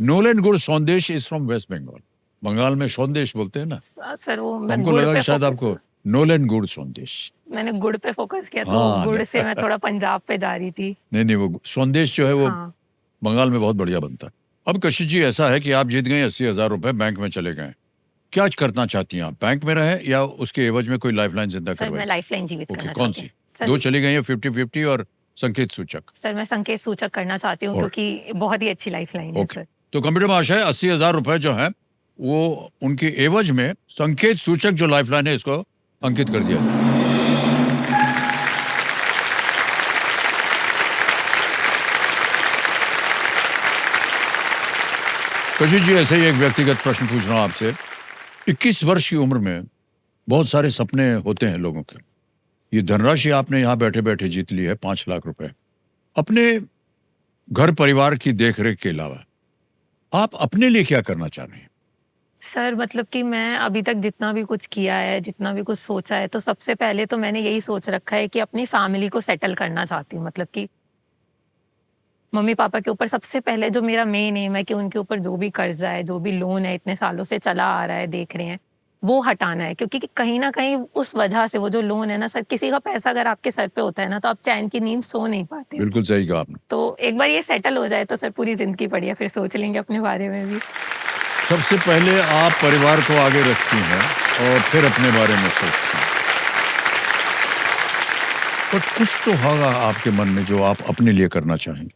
Nolen Gur Sondesh is from West Bengal. Bengal में सौंदेश बोलते हैं ना, सर वो मैं हमको गुड़ लगा पे कि शायद focus- आपको नोलन गुड सौंदेश। मैंने गुड़ पे फोकस किया तो हाँ, गुड़ से मैं थोड़ा पंजाब पे जा रही थी। नहीं, वो सौंदेश जो है वो हाँ। बंगाल में बहुत बढ़िया बनता है। अब कशिश जी, ऐसा है कि आप जीत गए 80,000 रुपए, बैंक में चले गए। क्या करना चाहती हैं आप? बैंक में रहे या उसके एवज में कोई लाइफलाइन जिंदा सर मैं करवाए? लाइफलाइन जीवित ओके, करना कौन चाहती सी? हूँ। 2 चली गई हैं, 50-50 और संकेत सूचक। सर मैं संकेत सूचक करना चाहती हूँ, और- क्योंकि बहुत ही अच्छी लाइफलाइन है ओके, सर। तो कंप्यूटर महाशय 80,000 रुपए जो है वो उनके एवज में संकेत सूचक जो लाइफलाइन है इसको अंकित कर दिया जाए। कशिश जी, ऐसे ही एक व्यक्तिगत प्रश्न पूछ रहा हूं आपसे। 21 वर्ष की उम्र में बहुत सारे सपने होते हैं लोगों के। ये धनराशि आपने यहाँ बैठे बैठे जीत ली है, 5 लाख रुपए। अपने घर परिवार की देखरेख के अलावा आप अपने लिए क्या करना चाह रहे हैं? सर मतलब कि मैं अभी तक जितना भी कुछ किया है, जितना भी कुछ सोचा है, तो सबसे पहले तो मैंने यही सोच रखा है कि अपनी फैमिली को सेटल करना चाहती हूँ। मतलब कि मम्मी पापा के ऊपर सबसे पहले जो मेरा मेन एम है कि उनके ऊपर जो भी कर्जा है, जो भी लोन है, इतने सालों से चला आ रहा है, देख रहे हैं, वो हटाना है। क्योंकि कहीं ना कहीं उस वजह से वो जो लोन है ना सर, किसी का पैसा अगर आपके सर पे होता है ना तो आप चैन की नींद सो नहीं पाते। बिल्कुल सही कहा आपने। तो एक बार ये सेटल हो जाए तो सर पूरी जिंदगी बढ़िया, फिर सोच लेंगे अपने बारे में भी। सबसे पहले आप परिवार को आगे रखती हैं और फिर अपने बारे में सोचती हैं। बट कुछ तो होगा आपके मन में जो आप अपने लिए करना चाहेंगे।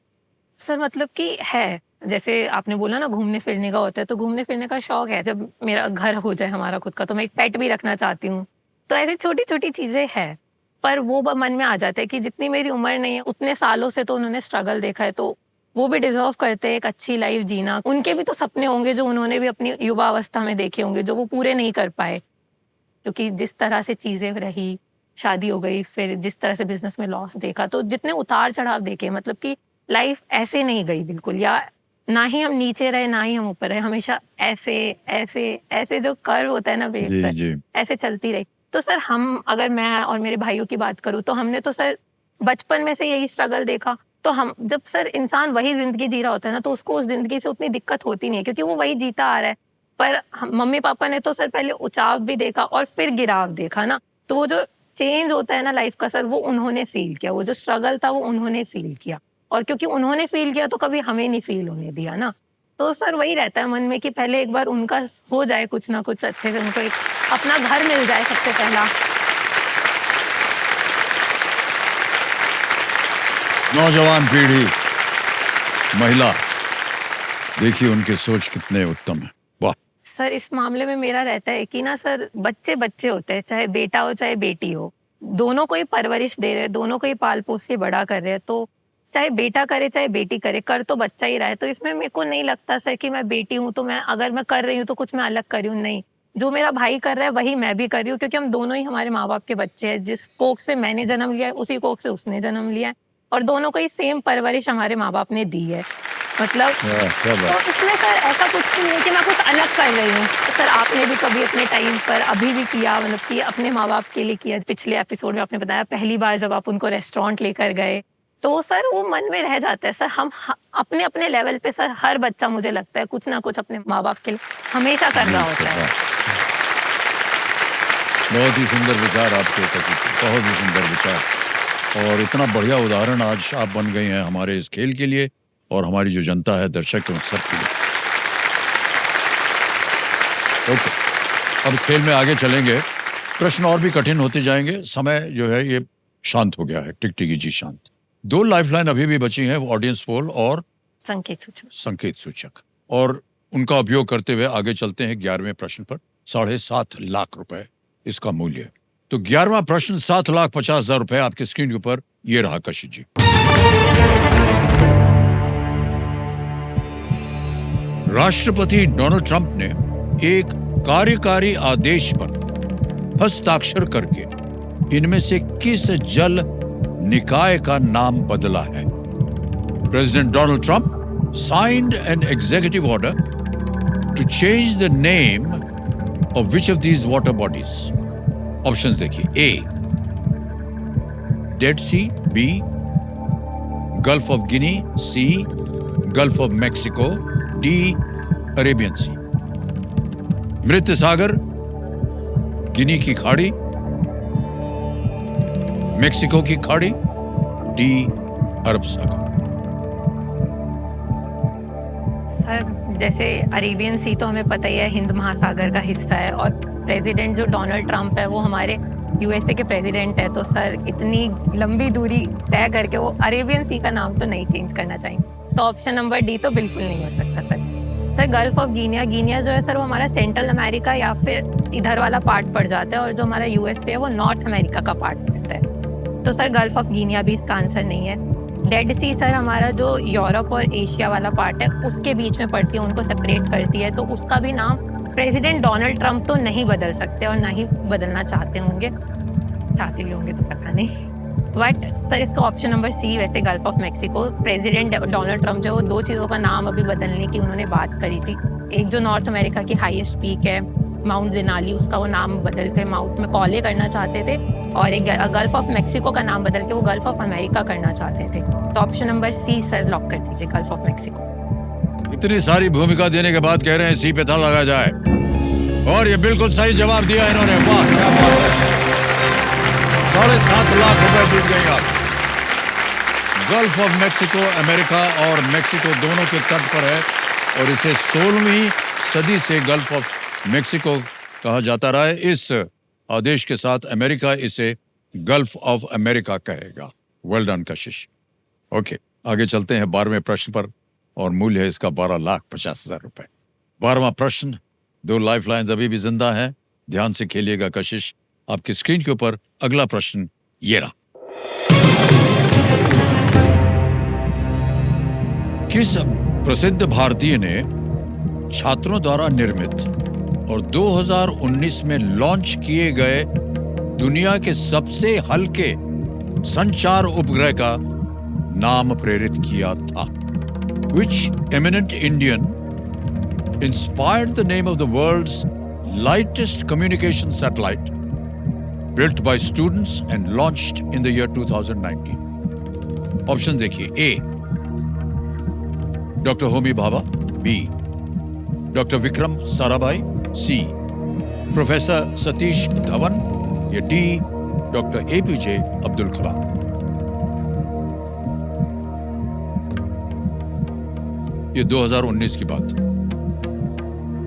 सर मतलब कि है, जैसे आपने बोला ना घूमने फिरने का होता है, तो घूमने फिरने का शौक है। जब मेरा घर हो जाए हमारा खुद का, तो मैं एक पेट भी रखना चाहती हूँ। तो ऐसी छोटी छोटी चीज़ें हैं, पर वो मन में आ जाता है कि जितनी मेरी उम्र नहीं है, उतने सालों से तो उन्होंने स्ट्रगल देखा है, तो वो भी डिजर्व करते हैं एक अच्छी लाइफ जीना। उनके भी तो सपने होंगे जो उन्होंने भी अपनी युवा अवस्था में देखे होंगे, जो वो पूरे नहीं कर पाए, क्योंकि जिस तरह से चीज़ें रही, शादी हो गई, फिर जिस तरह से बिजनेस में लॉस देखा, तो जितने उतार चढ़ाव देखे, मतलब कि लाइफ ऐसे नहीं गई बिल्कुल, या ना ही हम नीचे रहे ना ही हम ऊपर रहे, हमेशा ऐसे ऐसे ऐसे जो कर्व होता है ना वेव जी सर, जी। ऐसे चलती रही। तो सर हम, अगर मैं और मेरे भाइयों की बात करूँ, तो हमने तो सर बचपन में से यही स्ट्रगल देखा। तो हम, जब सर इंसान वही जिंदगी जी रहा होता है ना, तो उसको उस जिंदगी से उतनी दिक्कत होती नहीं है, क्योंकि वो वही जीता आ रहा है। पर मम्मी पापा ने तो सर पहले उचाव भी देखा और फिर गिराव देखा ना, तो वो जो चेंज होता है ना लाइफ का सर, वो उन्होंने फील किया, वो जो स्ट्रगल था वो उन्होंने फील किया, और क्योंकि उन्होंने फील किया तो कभी हमें नहीं फील होने दिया ना। तो सर वही रहता है मन में कि पहले एक बार उनका हो जाए कुछ ना कुछ अच्छे से, उनको एक अपना घर मिल जाए सबसे पहला। नौजवान पीढ़ी, महिला, देखिए उनकी सोच कितने उत्तम है। वाह। सर इस मामले में मेरा रहता है कि ना सर, बच्चे बच्चे होते हैं, चाहे बेटा हो चाहे बेटी हो, दोनों को ही परवरिश दे रहे हैं, दोनों को ही पाल पोस के बड़ा कर रहे हैं। तो चाहे बेटा करे चाहे बेटी करे, कर तो बच्चा ही रहा है। तो इसमें मेरे को नहीं लगता सर कि मैं बेटी हूँ तो मैं, अगर मैं कर रही हूँ तो कुछ मैं अलग कर रही हूँ, नहीं। जो मेरा भाई कर रहा है वही मैं भी कर रही हूँ, क्योंकि हम दोनों ही हमारे माँ बाप के बच्चे हैं। जिस कोख से मैंने जन्म लिया है, उसी कोख से उसने जन्म लिया है, और दोनों को ही सेम परवरिश हमारे माँ बाप ने दी है। मतलब क्या तो बात। इसमें सर ऐसा कुछ भी नहीं है कि मैं कुछ अलग कर रही हूँ। सर आपने भी कभी अपने टाइम पर अभी भी किया, मतलब कि अपने माँ बाप के लिए किया। पिछले एपिसोड में आपने बताया पहली बार जब आप उनको रेस्टोरेंट लेकर गए, तो सर वो मन में रह जाता है। सर हम अपने अपने लेवल पे सर, हर बच्चा मुझे लगता है कुछ ना कुछ अपने माँ बाप के लिए हमेशा कर रहा होता है। बहुत ही सुंदर विचार आपके, बहुत ही सुंदर विचार, और इतना बढ़िया उदाहरण आज आप बन गए हैं हमारे इस खेल के लिए, और हमारी जो जनता है, दर्शक है, उन सब के लिए। ओके, अब खेल में आगे चलेंगे। प्रश्न और भी कठिन होते जाएंगे। समय जो है ये शांत हो गया है, टिकटिकी जी शांत। 2 लाइफलाइन अभी भी बची हैं, ऑडियंस पोल और संकेत सूचक, और उनका उपयोग करते हुए आगे चलते हैं 11वें प्रश्न पर। 7.5 लाख रुपए इसका मूल्य। तो 11वां प्रश्न, 7,50,000 रुपए आपके स्क्रीन के ऊपर। ये रहा कशिश जी। राष्ट्रपति डोनाल्ड ट्रंप ने एक कार्यकारी आदेश पर हस्ताक्षर करके इनमें से किस जल निकाय का नाम बदला है? President Donald Trump signed an executive order to change the name of which of these water bodies? Options देखिए। A Dead Sea, B Gulf of Guinea, C Gulf of Mexico, D Arabian Sea. मृत सागर, Guinea की खाड़ी, Mexico की खाड़ी, D अरब सागर। Sir जैसे अरेबियन सी तो हमें पता ही है, हिंद महासागर का हिस्सा है, और प्रेसिडेंट जो डोनाल्ड ट्रंप है वो हमारे यूएसए के प्रेसिडेंट है। तो सर इतनी लंबी दूरी तय करके वो अरेबियन सी का नाम तो नहीं चेंज करना चाहिए। तो ऑप्शन नंबर डी तो बिल्कुल नहीं हो सकता sir. Sir gulf of Guinea, Guinea जो है सर वो हमारा सेंट्रल अमेरिका या फिर इधर वाला पार्ट पड़ जाता है, और जो हमारा यूएसए है वो नॉर्थ अमेरिका का पार्ट पड़ता है। तो सर गल्फ ऑफ गिनिया भी इसका आंसर नहीं है। डेड सी सर हमारा जो यूरोप और एशिया वाला पार्ट है उसके बीच में पड़ती है, उनको सेपरेट करती है। तो उसका भी नाम प्रेसिडेंट डोनाल्ड ट्रंप तो नहीं बदल सकते, और ना ही बदलना चाहते होंगे, चाहते भी होंगे तो पता नहीं। बट सर इसका ऑप्शन नंबर सी, वैसे gulf of Mexico, president Donald Trump जो 2 चीज़ों का नाम अभी बदलने की उन्होंने बात करी थी। एक जो नॉर्थ अमेरिका की हाईएस्ट पीक है माउंट देनाली, उसका वो नाम बदल के माउंट मैकॉले करना चाहते थे, और एक गल्फ ऑफ मेक्सिको का नाम बदल के वो गल्फ ऑफ अमेरिका करना चाहते थे। तो option number C sir lock कर दीजिए, गल्फ ऑफ मेक्सिको। इतनी सारी भूमिका देने के बाद कह रहे हैं सी पे था लगा जाए, और ये बिल्कुल सही जवाब दिया इन्होंने। वाह क्या बात है। 7.5 लाख रुपए जीत गई आप। गल्फ ऑफ मेक्सिको अमेरिका और मेक्सिको दोनों के तट पर है, और इसे 16वीं सदी से गल्फ ऑफ मेक्सिको कहा जाता रहा है। इस आदेश के साथ अमेरिका इसे गल्फ ऑफ अमेरिका कहेगा। वेल डन कशिश। ओके, आगे चलते हैं 12वें प्रश्न पर और मूल्य है इसका 12,50,000 रुपए। 12वां प्रश्न, 2 लाइफ लाइन्स अभी भी जिंदा हैं, ध्यान से खेलिएगा कशिश। आपकी स्क्रीन के ऊपर अगला प्रश्न ये रहा। किस प्रसिद्ध भारतीय ने छात्रों द्वारा निर्मित और 2019 में लॉन्च किए गए दुनिया के सबसे हल्के संचार उपग्रह का नाम प्रेरित किया था? Which eminent Indian inspired the name of the world's lightest communication satellite built by students and launched in the year 2019? Option देखिए। A doctor Homi Bhabha, B doctor Vikram Sarabhai, C professor Satish Dhawan, या D doctor APJ Abdul Kalam. ये 2019 की बात।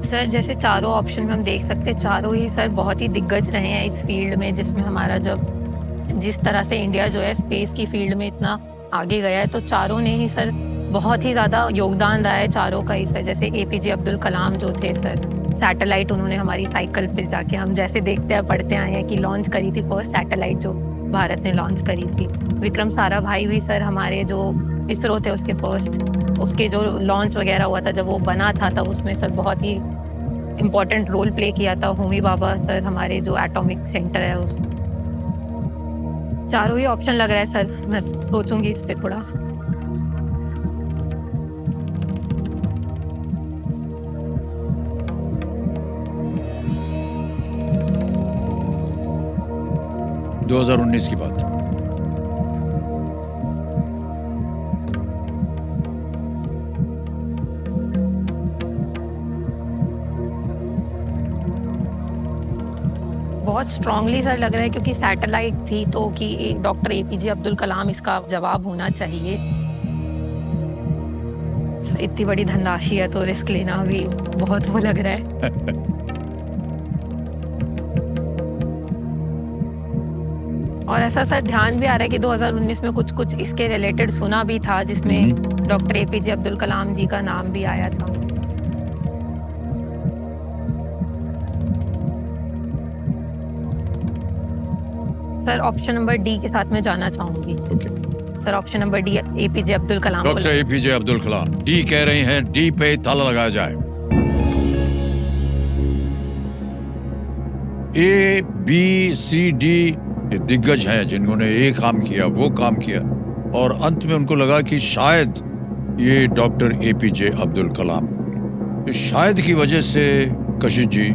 सर जैसे चारों option में हम देख सकते हैं, चारों ही सर बहुत ही दिग्गज रहे हैं इस फील्ड में, जिसमें हमारा जब जिस तरह से इंडिया जो है स्पेस की फील्ड में इतना आगे गया है, तो चारों ने ही सर बहुत ही ज़्यादा योगदान रहा है चारों का ही सर। जैसे एपीजे अब्दुल कलाम जो थे सर, सैटेलाइट उन्होंने हमारी साइकिल पे जाके, हम जैसे देखते हैं पढ़ते आए हैं कि लॉन्च करी थी फर्स्ट सैटेलाइट जो भारत ने लॉन्च करी थी। विक्रम साराभाई भी सर हमारे जो इसरो थे उसके फर्स्ट, उसके जो लॉन्च वगैरह हुआ था जब वो बना था तब उसमें सर बहुत ही इम्पोर्टेंट रोल प्ले किया था। होमी भाभा सर हमारे जो एटॉमिक सेंटर है उस, चारों ही ऑप्शन लग रहा है सर। मैं सोचूंगी इस पे थोड़ा। – 2019 की बात। बहुत स्ट्रांगली सर लग रहा है क्योंकि सैटेलाइट थी तो कि एक डॉक्टर एपीजे अब्दुल कलाम इसका जवाब होना चाहिए। सर इतनी बड़ी धनराशि है तो रिस्क लेना भी बहुत वो लग रहा है। और ऐसा सर ध्यान भी आ रहा है कि 2019 में कुछ कुछ इसके रिलेटेड सुना भी था जिसमें डॉक्टर एपीजे अब्दुल कलाम जी का नाम भी आया था। सर ऑप्शन नंबर डी के साथ मैं जाना चाहूंगी। Sir option number D, APJ Abdul Kalam. Doctor APJ Abdul Kalam D कह रहे हैं, डी पे ताला लगाया जाए। ए बी सी डी ये दिग्गज हैं जिन्होंने ये काम किया वो काम किया और अंत में उनको लगा कि शायद ये डॉक्टर एपीजे अब्दुल कलाम। इस शायद की वजह से कशिश जी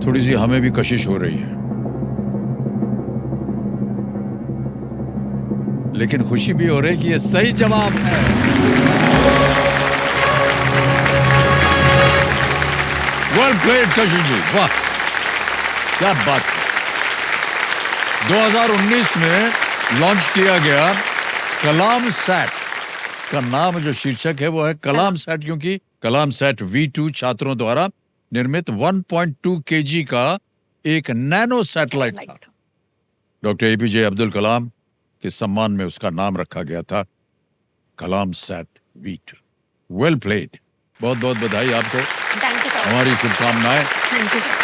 थोड़ी सी हमें भी कशिश हो रही है, लेकिन खुशी भी हो रही है कि ये सही जवाब है। वेल प्लेड कशिश जी, वाह क्या बात है। 2019 में लॉन्च किया गया कलाम सैट, इसका नाम जो शीर्षक है वो है कलाम सैट, क्योंकि कलाम सैट V2 छात्रों द्वारा निर्मित 1.2 kg का एक नैनो सैटेलाइट था। डॉक्टर एपीजे अब्दुल कलाम के सम्मान में उसका नाम रखा गया था कलाम सैट V2। वेल प्लेड, बहुत बहुत बधाई आपको। Thank you sir. हमारी शुभकामनाएं। Thank you sir.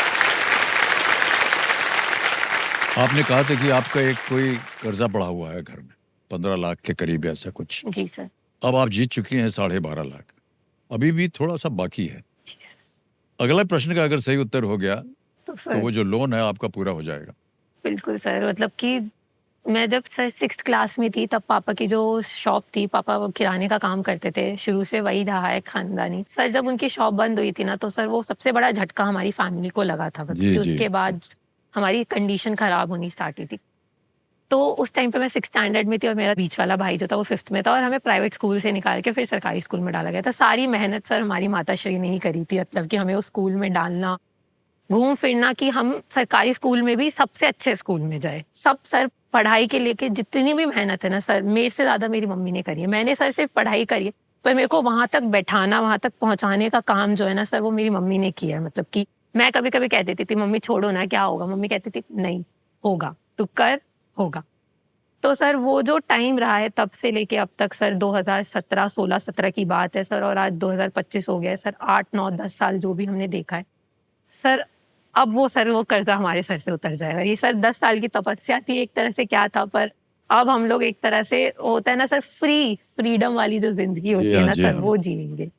आपने कहा था कि आपका एक कोई कर्जा पड़ा हुआ है घर में 15 लाख के करीब, ऐसा कुछ। जी सर। अब आप जीत चुकी हैं 12.5 लाख, अभी भी थोड़ा सा बाकी है। जी सर। अगला प्रश्न का अगर सही उत्तर हो गया तो तो सर वो जो लोन है आपका पूरा हो जाएगा। बिल्कुल सर, मतलब कि मैं जब सर 6th क्लास में थी तब पापा की जो शॉप थी, पापा वो किराने का काम करते थे, शुरू से वही रहा है खानदानी। सर जब उनकी शॉप बंद हुई थी ना तो सर वो सबसे बड़ा झटका हमारी फैमिली को लगा था, मतलब जी, कि जी। उसके बाद हमारी कंडीशन खराब होनी स्टार्ट हुई थी। तो उस टाइम पे मैं 6th स्टैंडर्ड में थी और मेरा बीच वाला भाई जो था वो 5th में था और हमें प्राइवेट स्कूल से निकाल के फिर सरकारी स्कूल में डाला गया था। सारी मेहनत सर हमारी माताश्री ने ही करी थी, मतलब कि हमें उस स्कूल में डालना, घूम फिरना कि हम सरकारी स्कूल में भी सबसे अच्छे स्कूल में जाए। सब सर पढ़ाई के लेके जितनी भी मेहनत है ना सर, मेरे से ज़्यादा मेरी मम्मी ने करी है। मैंने सर सिर्फ पढ़ाई करी है, पर मेरे को वहाँ तक बैठाना, वहाँ तक पहुँचाने का काम जो है ना सर वो मेरी मम्मी ने किया है। मतलब कि मैं कभी कभी कह देती थी मम्मी छोड़ो ना क्या होगा, मम्मी कहती थी नहीं होगा, तू कर, होगा। तो सर वो जो टाइम रहा है तब से लेके अब तक सर 2017, 16, 17 की बात है सर, और आज 2025 हो गया है सर, 8, 9, 10 साल जो भी हमने देखा है सर, अब वो कर्जा हमारे सर से उतर जाएगा। ये सर 10 साल की तपस्या थी एक तरह से, क्या था, पर अब हम लोग एक तरह से, होता है ना सर, फ्रीडम वाली जो जिंदगी होती है ना जी सर, हाँ। वो जिएंगे।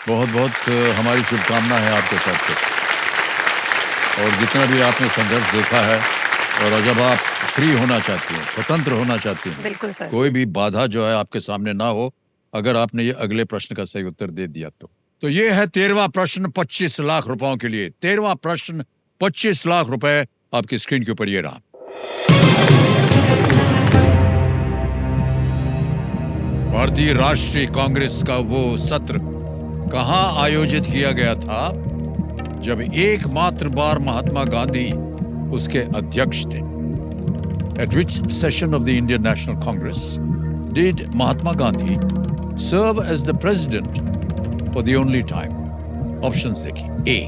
बहुत बहुत हमारी शुभकामना है आपके साथ तो। और जितना भी आपने संघर्ष देखा है, और जब आप फ्री होना चाहती हैं, स्वतंत्र होना चाहती हैं, बिल्कुल सर। कोई भी बाधा जो है आपके सामने ना हो, अगर आपने ये अगले प्रश्न का सही उत्तर दे दिया तो ये है 13वां प्रश्न 25 लाख रुपयों के लिए। 13वां प्रश्न 25 लाख रुपए आपकी स्क्रीन के ऊपर ये रहा। भारतीय राष्ट्रीय कांग्रेस का वो सत्र कहां आयोजित किया गया था जब एकमात्र बार महात्मा गांधी उसके अध्यक्ष थे? At which session of the Indian National Congress did Mahatma Gandhi serve as the president for the only time? Options देखिए। A.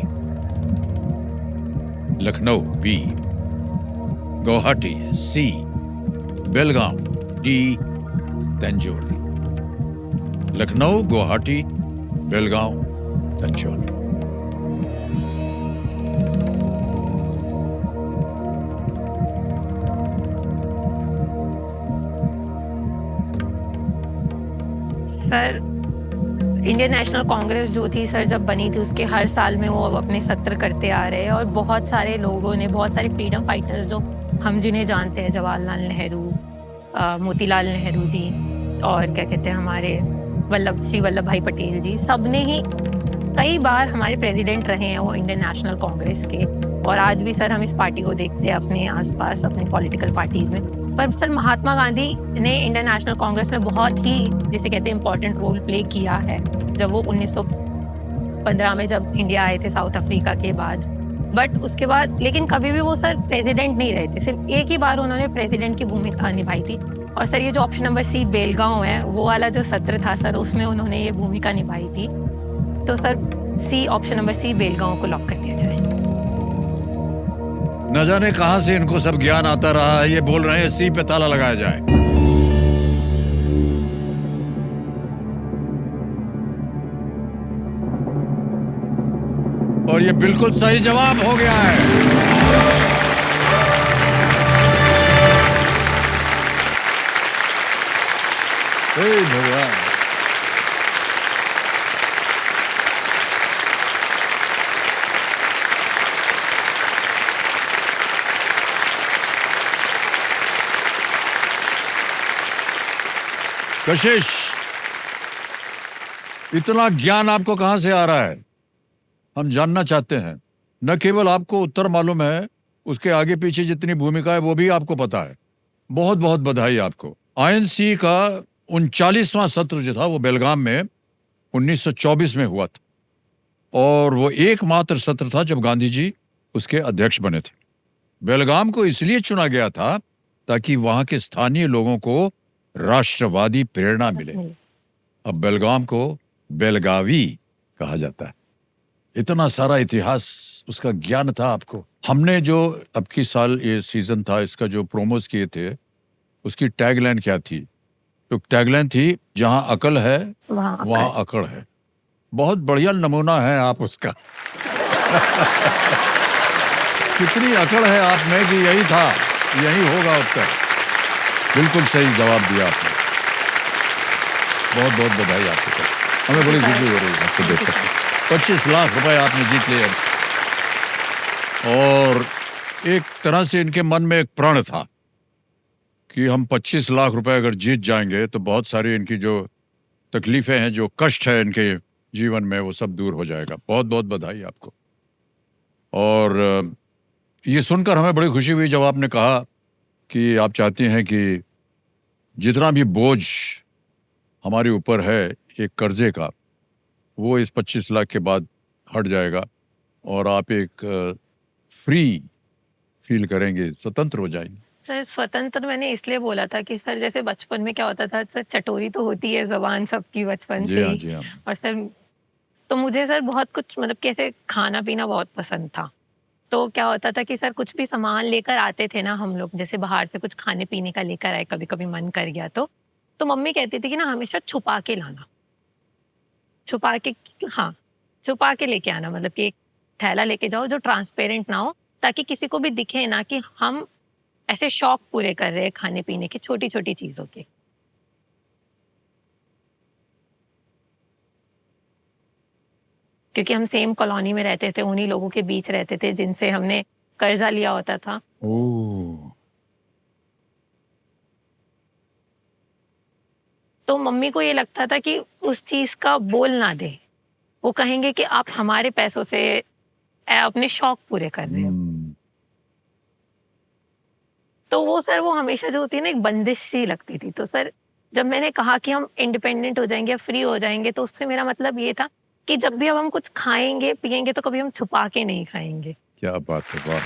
Lucknow, B. Guwahati, C. Belgaum, D. Tanjore. Lucknow, Guwahati, Belgaum, Tanjore. Sir Indian national Congress जो थी सर, जब बनी थी उसके हर साल में वो अपने सत्र करते आ रहे हैं, और बहुत सारे लोगों ने, बहुत सारे फ्रीडम फाइटर्स जो हम जिन्हें जानते हैं, जवाहरलाल नेहरू, मोतीलाल नेहरू जी, और क्या कहते हैं हमारे श्री वल्लभ भाई पटेल जी, सब ने ही कई बार हमारे प्रेसिडेंट रहे हैं वो इंडियन नेशनल कांग्रेस के। और आज भी सर हम इस पार्टी को देखते हैं अपने आसपास, अपनी पॉलिटिकल पार्टीज में। पर सर महात्मा गांधी ने इंडियन नेशनल कांग्रेस में बहुत ही, जिसे कहते हैं, इम्पोर्टेंट रोल प्ले किया है। जब वो 1915 में जब इंडिया आए थे साउथ अफ्रीका के बाद, बट उसके बाद लेकिन कभी भी वो सर प्रेसिडेंट नहीं रहे थे। सिर्फ एक ही बार उन्होंने प्रेसिडेंट की भूमिका निभाई थी। और सर ये जो ऑप्शन नंबर C बेलगांव है, वो वाला जो सत्र था सर, उसमें उन्होंने ये भूमिका निभाई थी। तो sir C, option number C Belgaum को लॉक कर दिया जाए। न जाने कहां से इनको सब ज्ञान आता रहा है, ये बोल रहे हैं C पे ताला लगाया जाए। और ये बिल्कुल सही जवाब हो गया है। हे भगवान। कशिश, इतना ज्ञान आपको कहां से आ रहा है? हम जानना चाहते हैं। न केवल आपको उत्तर मालूम है, उसके आगे पीछे जितनी भूमिका है वो भी आपको पता है। बहुत बहुत बधाई आपको। INC का 39वां सत्र जो था वो बेलगाम में 1924 में हुआ था, और वो एकमात्र सत्र था जब गांधी जी उसके अध्यक्ष बने थे। बेलगाम को इसलिए चुना गया था ताकि वहां के स्थानीय लोगों को राष्ट्रवादी प्रेरणा मिले। अब बेलगाम को बेलगावी कहा जाता है। इतना सारा इतिहास, उसका ज्ञान था आपको। हमने जो अब की साल ये सीजन था, इसका जो प्रोमोस किए थे, उसकी टैगलाइन क्या थी? तो टैगलाइन थी, जहां अकल है वहां अकड़ है। बहुत बढ़िया नमूना है आप उसका। कितनी अकड़ है आप में कि यही था, यही होगा उत्तर। बिल्कुल सही जवाब दिया आपने। बहुत बहुत बधाई आपको। हमें बड़ी खुशी हो रही है आपको देखकर। 25 लाख रुपए आपने जीत लिए। और एक तरह से इनके मन में एक प्रण था कि हम 25 लाख रुपए अगर जीत जाएंगे तो बहुत सारी इनकी जो तकलीफें हैं, जो कष्ट है इनके जीवन में, वो सब दूर हो जाएगा। बहुत बहुत बधाई आपको। और ये सुनकर हमें बड़ी खुशी हुई जब आपने कहा कि आप चाहती हैं कि जितना भी बोझ हमारे ऊपर है एक कर्जे का, वो इस 25 लाख के बाद हट जाएगा और आप एक फ्री फील करेंगे, स्वतंत्र हो जाएंगे। सर स्वतंत्र मैंने इसलिए बोला था कि सर जैसे बचपन में क्या होता था सर, चटोरी तो होती है जबान सबकी बचपन से ही। जी हाँ। और सर तो मुझे सर बहुत कुछ, मतलब कैसे खाना पीना बहुत पसंद था। तो क्या होता था कि सर कुछ भी सामान लेकर आते थे ना हम लोग, जैसे बाहर से कुछ खाने पीने का लेकर आए, कभी कभी मन कर गया तो मम्मी कहती थी कि ना हमेशा छुपा के लाना, छुपा के, हाँ, छुपा के लेके आना, मतलब कि एक थैला लेके जाओ जो ट्रांसपेरेंट ना हो, ताकि किसी को भी दिखे ना कि हम ऐसे शौक पूरे कर रहे हैं खाने पीने के, छोटी छोटी चीजों के। क्योंकि हम सेम कॉलोनी में रहते थे, उन्हीं लोगों के बीच रहते थे जिनसे हमने कर्जा लिया होता था। ओह, तो मम्मी को ये लगता था कि उस चीज का बोल ना दे, वो कहेंगे कि आप हमारे पैसों से अपने शौक पूरे कर रहे हो। तो वो सर, वो हमेशा जो होती है ना, एक बंदिश सी लगती थी। तो सर, जब मैंने कहा कि हम इंडिपेंडेंट हो जाएंगे या फ्री हो जाएंगे, तो उससे मेरा मतलब ये था कि जब भी अब हम कुछ खाएंगे पिएंगे तो कभी हम छुपा के नहीं खाएंगे। क्या बात है, वाह।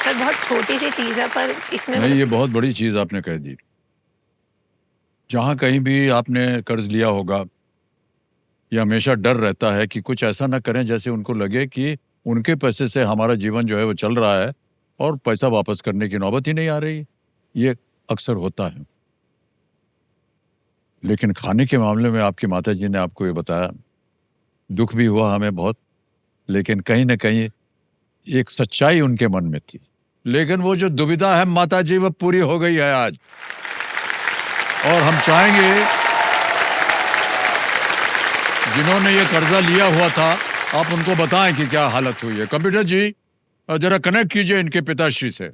सर बहुत छोटी सी चीज है पर इसमें नहीं, ये बहुत बड़ी चीज आपने कह दी। जहां कहीं भी आपने कर्ज लिया होगा, ये हमेशा डर रहता है कि कुछ ऐसा ना करें जैसे उनको लगे कि उनके पैसे से हमारा जीवन जो है वो चल रहा है और पैसा वापस करने की नौबत ही नहीं आ रही। ये अक्सर होता है। लेकिन खाने के मामले में आपकी माताजी ने आपको ये बताया, दुख भी हुआ हमें बहुत, लेकिन कहीं ना कहीं एक सच्चाई उनके मन में थी। लेकिन वो जो दुविधा है माताजी, वो पूरी हो गई है आज। और हम चाहेंगे जिन्होंने ये कर्जा लिया हुआ था, आप उनको बताएं कि क्या हालत हुई है। कंप्यूटर जी, जरा कनेक्ट कीजिए इनके पिताश्री से।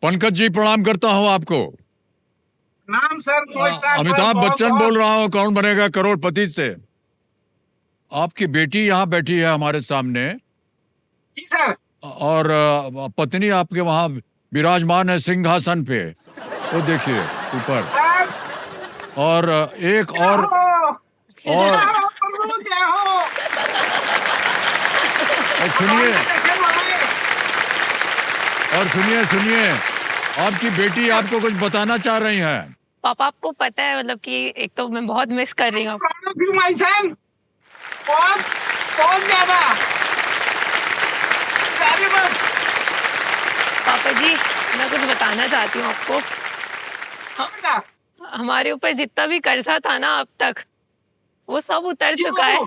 पंकज जी, प्रणाम करता हूं आपको। नाम सर अमिताभ बच्चन बोल रहा हूं, कौन बनेगा करोड़पति से। आपकी बेटी यहाँ बैठी है हमारे सामने, जी सर। और पत्नी आपके वहाँ विराजमान है सिंहासन पे, वो देखिए ऊपर। और एक और सुनिए, सुनिए, आपकी बेटी आपको कुछ बताना चाह रही है। पापा, आपको पता है मतलब कि एक तो मैं बहुत मिस कर रही हूँ। बहुत ज्यादा। पापा जी, मैं कुछ बताना चाहती हूँ आपको। हमारे ऊपर जितना भी कर्जा था ना अब तक, वो सब उतर चुका है,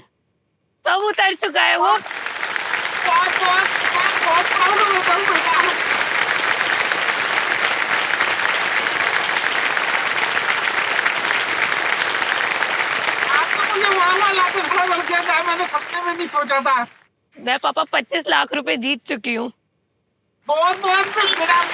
सब उतर चुका है। वो मैंने सपने में नहीं सोचा था। मैं पापा 25 लाख रुपए जीत चुकी हूँ। बहुत बहुत धन्यवाद।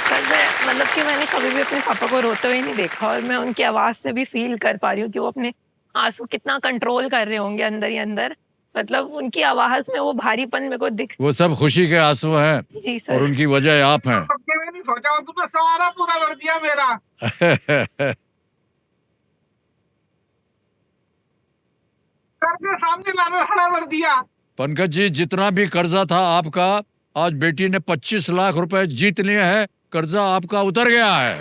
सर, मैं मतलब कि मैंने कभी भी अपने पापा को रोते हुए नहीं देखा, और मैं उनकी आवाज से भी फील कर पा रही हूँ कि वो अपने आंसू कितना कंट्रोल कर रहे होंगे अंदर ही अंदर। मतलब उनकी आवाज में वो भारीपन मेरे को दिख। वो सब खुशी के आंसू हैं। जी सर। और उनकी वजह आप हैं। सपने में नहीं सोचा, तुमने सारा पूरा कर दिया मेरा। के सामने लाना खड़ा कर दिया। पंकज जी, जितना भी कर्जा था आपका, आज बेटी ने 25 लाख रुपए जीत लिए हैं, कर्जा आपका उतर गया है।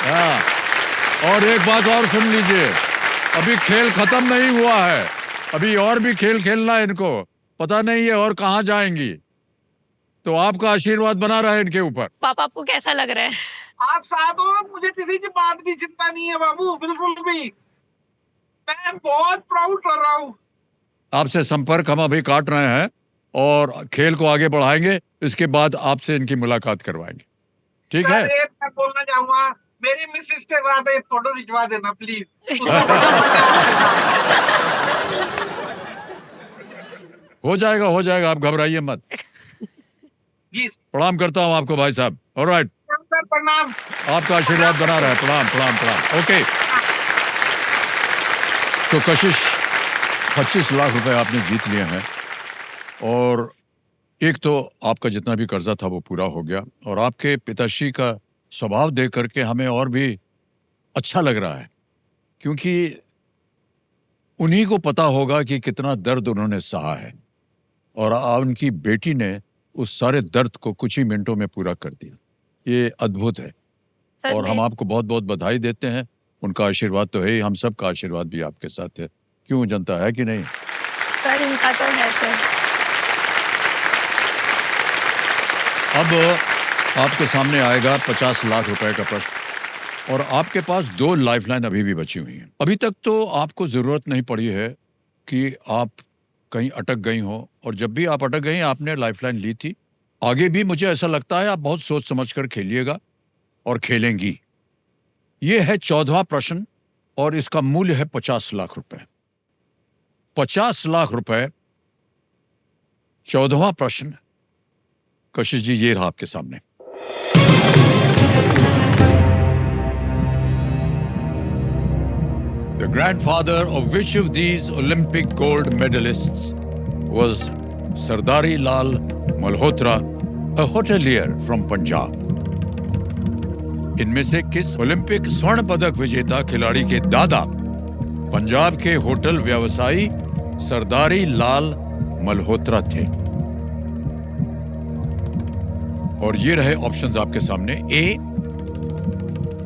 हाँ, और एक बात और सुन लीजिए, अभी खेल खत्म नहीं हुआ है, अभी और भी खेल खेलना है इनको, पता नहीं है और कहाँ जाएंगी। तो आपका आशीर्वाद बना रहे इनके ऊपर। पापा, आपको कैसा लग रहा है? आप साथ हो, मुझे किसी की बात की चिंता नहीं है बाबू, बिल्कुल भी। मैं बहुत प्राउड कर रहा हूँ। आपसे संपर्क हम अभी काट रहे हैं और खेल को आगे बढ़ाएंगे, इसके बाद आपसे इनकी मुलाकात करवाएंगे, ठीक है? मैं बोलना चाहूंगा, मेरी मिसेस के साथ एक फोटो खिंचवा देना प्लीज। हो जाएगा, आप घबराइए मत। प्रणाम करता हूँ आपको भाई साहब। ऑलराइट, प्रणाम। आपका आशीर्वाद बना रहा है। प्रणाम। ओके, तो कशिश, 25 लाख रुपए आपने जीत लिए हैं, और एक तो आपका जितना भी कर्जा था वो पूरा हो गया, और आपके पिताश्री का स्वभाव देख करके हमें और भी अच्छा लग रहा है क्योंकि उन्हीं को पता होगा कि कितना दर्द उन्होंने सहा है और उनकी बेटी ने उस सारे दर्द को कुछ ही मिनटों में पूरा कर दिया। ये अद्भुत है सर और हम मैं आपको बहुत बहुत बधाई देते हैं। उनका आशीर्वाद तो है ही, हम सब का आशीर्वाद भी आपके साथ है। क्यों जनता है कि नहीं? सर इनका तो है सर। अब आपके सामने आएगा 50 लाख रुपए का प्रश्न और आपके पास 2 लाइफलाइन अभी भी बची हुई हैं। अभी तक तो आपको जरूरत नहीं पड़ी है कि आप कहीं अटक गई हो और जब भी आप अटक गई आपने लाइफलाइन ली थी। आगे भी मुझे ऐसा लगता है आप बहुत सोच समझकर खेलिएगा और खेलेंगी। ये है 14वां प्रश्न और इसका मूल्य है 50 लाख रुपए। 50 लाख रुपए, 14वां प्रश्न। कशिश जी ये रहा आपके सामने। The grandfather of which of these Olympic gold medalists was Sardari Lal Malhotra, a hotelier from Punjab? इनमें से किस ओलंपिक स्वर्ण पदक विजेता खिलाड़ी के दादा पंजाब के होटल व्यवसायी सरदारी लाल मल्होत्रा थे? और ये रहे ऑप्शंस आपके सामने। A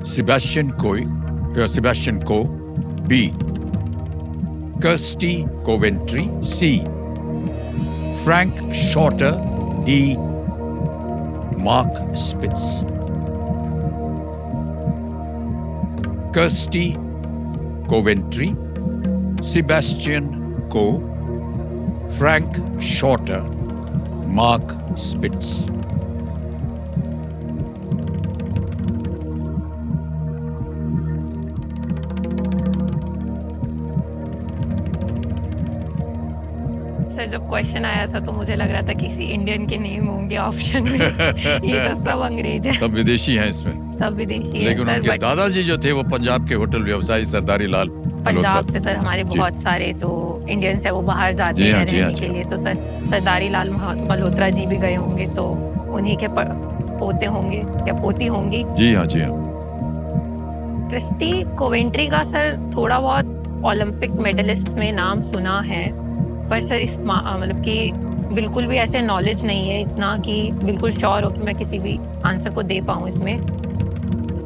Sebastian Coe, B Kirsty Coventry, C Frank Shorter, D Mark Spitz. Kirsty Coventry, Sebastian Coe, Frank Shorter, Mark Spitz. Sir जब क्वेश्चन आया था तो मुझे लग रहा था किसी इंडियन के नेम होंगे ऑप्शन में। ये तो सब अंग्रेज है, सब विदेशी हैं इसमें, सब विदेशी है लेकिन सर। उनके बट दादाजी जो थे वो पंजाब के होटल व्यवसायी सरदारी लाल पंजाब से सर हमारे जी। बहुत सारे जो इंडियंस है वो बाहर जाते जी हैं हाँ, जी हाँ, रहने जी के लिए। तो सर सरदारी लाल मल्होत्रा जी भी गए होंगे तो उन्हीं के पोते होंगे या पोती होंगी। जी हाँ, जी हाँ। क्रिस्टी कोवेंट्री का सर थोड़ा बहुत ओलंपिक मेडलिस्ट में नाम सुना है, पर सर इस मतलब कि बिल्कुल भी ऐसे नॉलेज नहीं है इतना कि बिल्कुल श्योर हो कि मैं किसी भी आंसर को दे पाऊँ इसमें,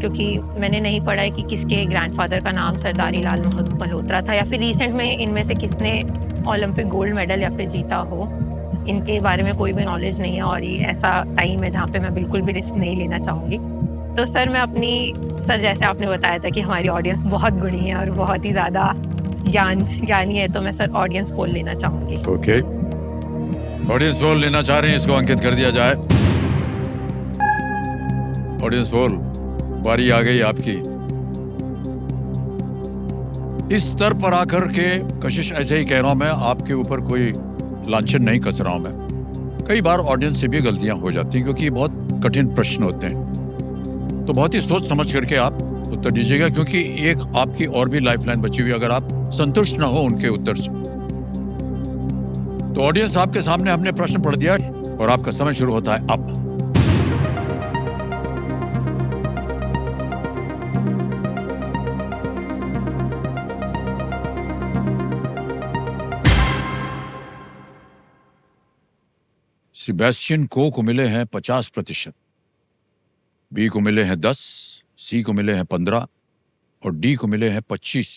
क्योंकि मैंने नहीं पढ़ा है कि किसके ग्रैंडफादर का नाम सरदारी लाल मल्होत्रा था या फिर रिसेंट में इनमें से किसने ओलंपिक गोल्ड मेडल या फिर जीता हो। इनके बारे में कोई भी नॉलेज नहीं है और ये ऐसा टाइम है जहाँ पे मैं बिल्कुल भी रिस्क नहीं लेना चाहूँगी। तो सर मैं सर जैसे आपने बताया था कि हमारी ऑडियंस बहुत गुणी है और बहुत ही ज़्यादा ज्ञानी है, तो मैं सर ऑडियंस पोल लेना चाहूँगी। ओके, ऑडियंस पोल लेना चाह रहे हैं, इसको अंकित कर दिया जाए। ऑडियंस पोल, बारी आ गई आपकी। इस स्तर पर आकर के कशिश ऐसे ही कह रहा हूं मैं, आपके ऊपर कोई लांछन नहीं कस रहा हूं मैं। कई बार ऑडियंस से भी गलतियां हो जाती हैं क्योंकि ये बहुत कठिन प्रश्न होते हैं, तो बहुत ही सोच समझ करके आप उत्तर दीजिएगा, क्योंकि एक आपकी और भी लाइफलाइन बची हुई अगर आप संतुष्ट ना हो उनके उत्तर से। तो ऑडियंस आपके सामने हमने प्रश्न पढ़ दिया और आपका समय शुरू होता है अब। सेबेस्टियन को मिले हैं 50%, बी को मिले हैं 10, सी को मिले हैं 15 और डी को मिले हैं 25।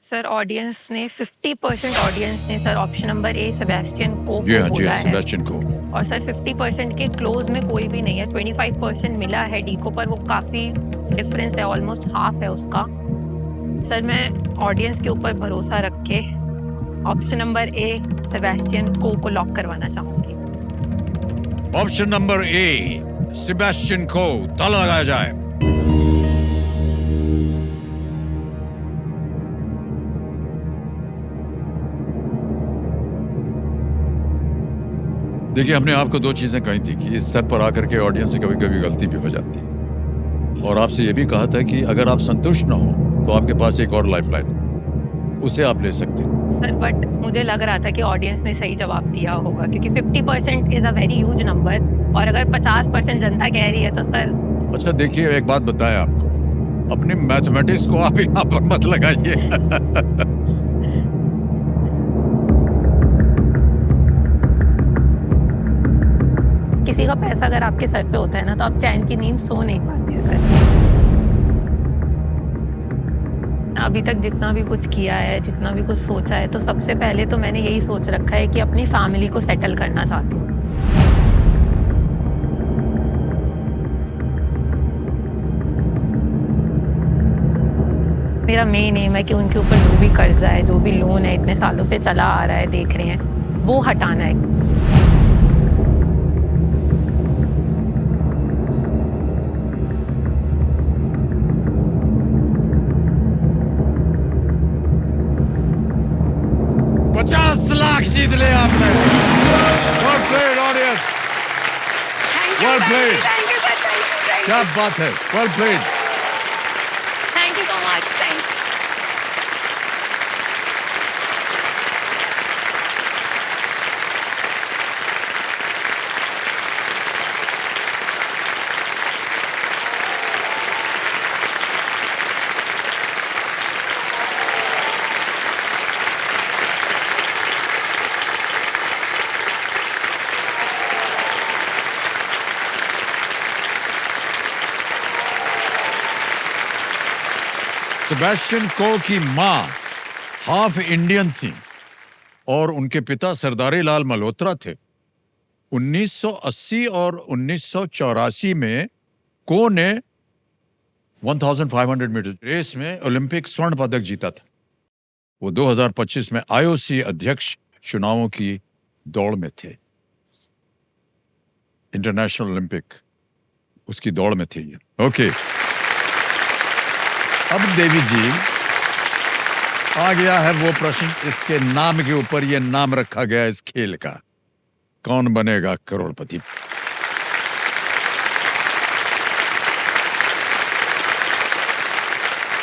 सर ऑडियंस ने 50% ऑडियंस ने सर ऑप्शन नंबर ए सेबेस्टियन को जी हाँ, जी बोला हाँ, है। सेबेस्टियन को। और सर 50% के क्लोज में कोई भी नहीं है। 25% मिला है डी को, पर वो काफ़ी डिफरेंस है, ऑलमोस्ट हाफ है उसका। सर मैं ऑडियंस के ऊपर भरोसा रख के ऑप्शन नंबर ए सेबेस्टियन को लॉक करवाना चाहूँगी। ऑप्शन नंबर ए सेबेस्टियन को, ताला लगाया जाए। देखिए, हमने आपको 2 चीजें कही थी कि इस स्तर पर आकर के ऑडियंस से कभी कभी गलती भी हो जाती है, और आपसे ये भी कहा था कि अगर आप संतुष्ट ना हो तो आपके पास एक और लाइफलाइन, उसे आप ले सकते हैं। सर बट मुझे लग रहा था कि ऑडियंस ने सही जवाब दिया होगा, क्योंकि 50% is a very huge number और अगर 50% जनता कह रही है तो सर। अच्छा देखिए, एक बात बताएं आपको, अपनी मैथमेटिक्स को आप यहाँ पर मत लगाइए। किसी का पैसा अगर आपके सर पे होता है ना, तो आप चैन की नींद सो नहीं पाते हैं सर। अभी तक जितना भी कुछ किया है, जितना भी कुछ सोचा है, तो सबसे पहले तो मैंने यही सोच रखा है कि अपनी फैमिली को सेटल करना चाहती हूँ। मेरा मेन एम है कि उनके ऊपर जो भी कर्जा है, जो भी लोन है, इतने सालों से चला आ रहा है, देख रहे हैं, वो हटाना है। लाख जीत ले आपने। Well played, audience. Well played. क्या बात है, well played. Thank you so much. Thank you. Sebastian को की माँ हाफ इंडियन थी और उनके पिता सरदारी लाल मल्होत्रा थे। 1980 और 1984 में को ने 1500 मीटर रेस में ओलंपिक स्वर्ण पदक जीता था। वो 2025 में आईओसी अध्यक्ष चुनावों की दौड़ में थे, इंटरनेशनल ओलंपिक उसकी दौड़ में थे ये। ओके, अब देवी जी आ गया है वो प्रश्न, इसके नाम के ऊपर ये नाम रखा गया इस खेल का, कौन बनेगा करोड़पति।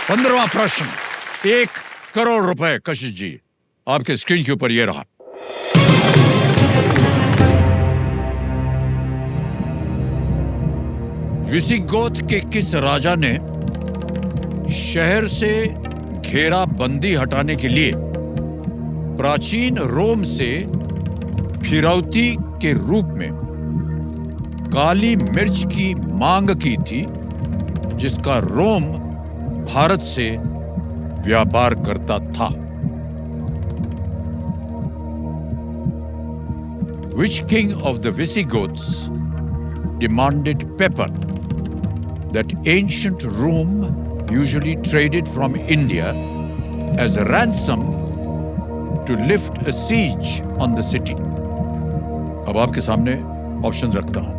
पंद्रहवां प्रश्न, 1 करोड़ रुपए। कशिश जी, आपके स्क्रीन के ऊपर ये रहा। विसिगोथ के किस राजा ने शहर से घेराबंदी हटाने के लिए प्राचीन रोम से फिरौती के रूप में काली मिर्च की मांग की थी, जिसका रोम भारत से व्यापार करता था? Which king of the Visigoths demanded pepper that ancient Rome usually traded from India as a ransom to lift a siege on the city? अब आपके सामने ऑप्शंस रखता हूं।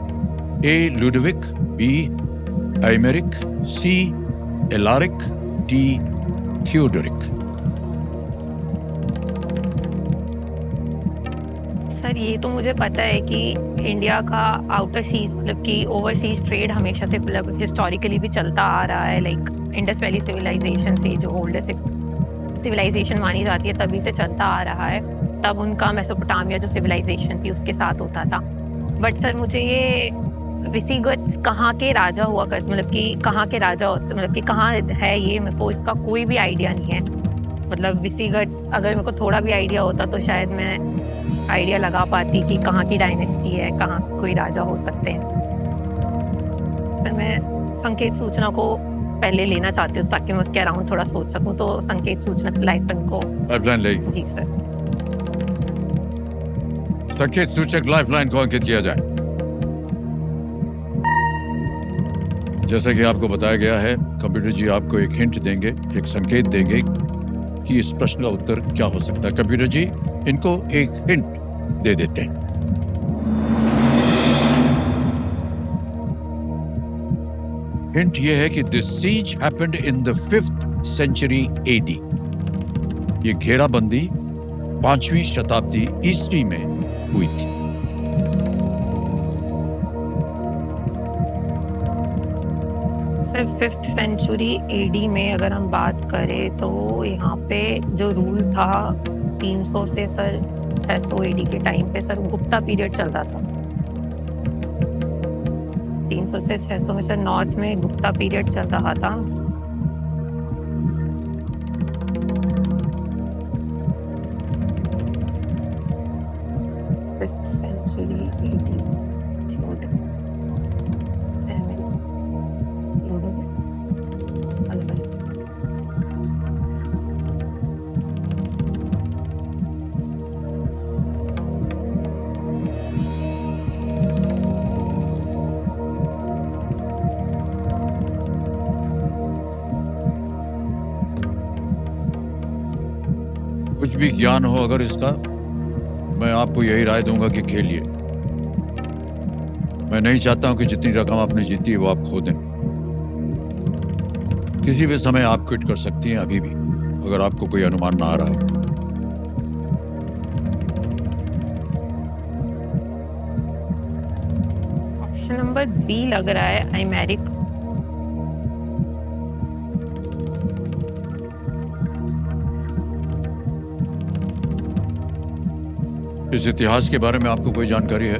A. Ludwig, B. Aymeric, C. Alaric, D. Theodoric। Sir ये तो मुझे पता है कि इंडिया का आउटर सीज मतलब कि ओवरसीज ट्रेड हमेशा से मतलब हिस्टोरिकली भी चलता आ रहा है। लाइक इंडस वैली सिविलाइजेशन से, जो ओल्डेस्ट सिविलाइजेशन मानी जाती है, तभी से चलता आ रहा है। तब उनका मेसोपोटामिया जो सिविलाइजेशन थी उसके साथ होता था। बट सर मुझे ये विसिगोथ्स कहाँ के राजा हुआ करते, मतलब कि कहाँ के राजा होते, मतलब कि कहाँ है ये, मेरे को इसका कोई भी आइडिया नहीं है। मतलब विसिगोथ्स अगर मेरे को थोड़ा भी आइडिया होता तो शायद मैं आइडिया लगा पाती कि कहाँ की डायनेस्टी है, कहाँ कोई राजा हो सकते हैं। पर मैं संकेत सूचना को पहले लेना चाहती हूँ ताकि मैं उसके अराउंड थोड़ा सोच सकूँ। तो संकेत सूचना लाइफलाइन को लाइफलाइन लेगी। जी सर। संकेत सूचक लाइफलाइन को अंकित किया जाए। जैसा कि आपको बताया गया है, कंप्यूटर जी आपको एक हिंट देंगे, एक संकेत देंगे कि इस प्रश्न का उत्तर क्या हो सकता है। कंप्यूटर जी इनको एक हिंट दे देते हैं। हिंट यह है कि this siege happened in the 5th century AD। ये घेराबंदी 5वीं शताब्दी ईस्वी में हुई थी। सर 5th century AD में अगर हम बात करें तो यहाँ पे जो रूल था 300 से सर 600 AD के टाइम पे सर गुप्ता पीरियड चल रहा था। 300 से 600 में सर नॉर्थ में गुप्ता पीरियड चल रहा था। कुछ भी ज्ञान हो अगर इसका, मैं आपको यही राय दूंगा कि खेलिए। मैं नहीं चाहता हूं कि जितनी रकम आपने जीती है वो आप खो दें। किसी भी समय आप क्विट कर सकती हैं, अभी भी, अगर आपको कोई अनुमान ना आ रहा है। ऑप्शन नंबर बी लग रहा है, आइमेरिक। इस इतिहास के बारे में आपको कोई जानकारी है?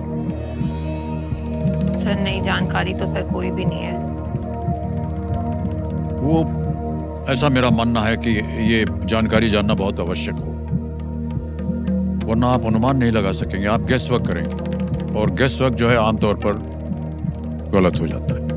सर नहीं, जानकारी तो सर कोई भी नहीं है। वो ऐसा मेरा मानना है कि ये जानकारी जानना बहुत आवश्यक हो, वरना आप अनुमान नहीं लगा सकेंगे, आप गेस वर्क करेंगे, और गेस वर्क जो है आमतौर पर गलत हो जाता है।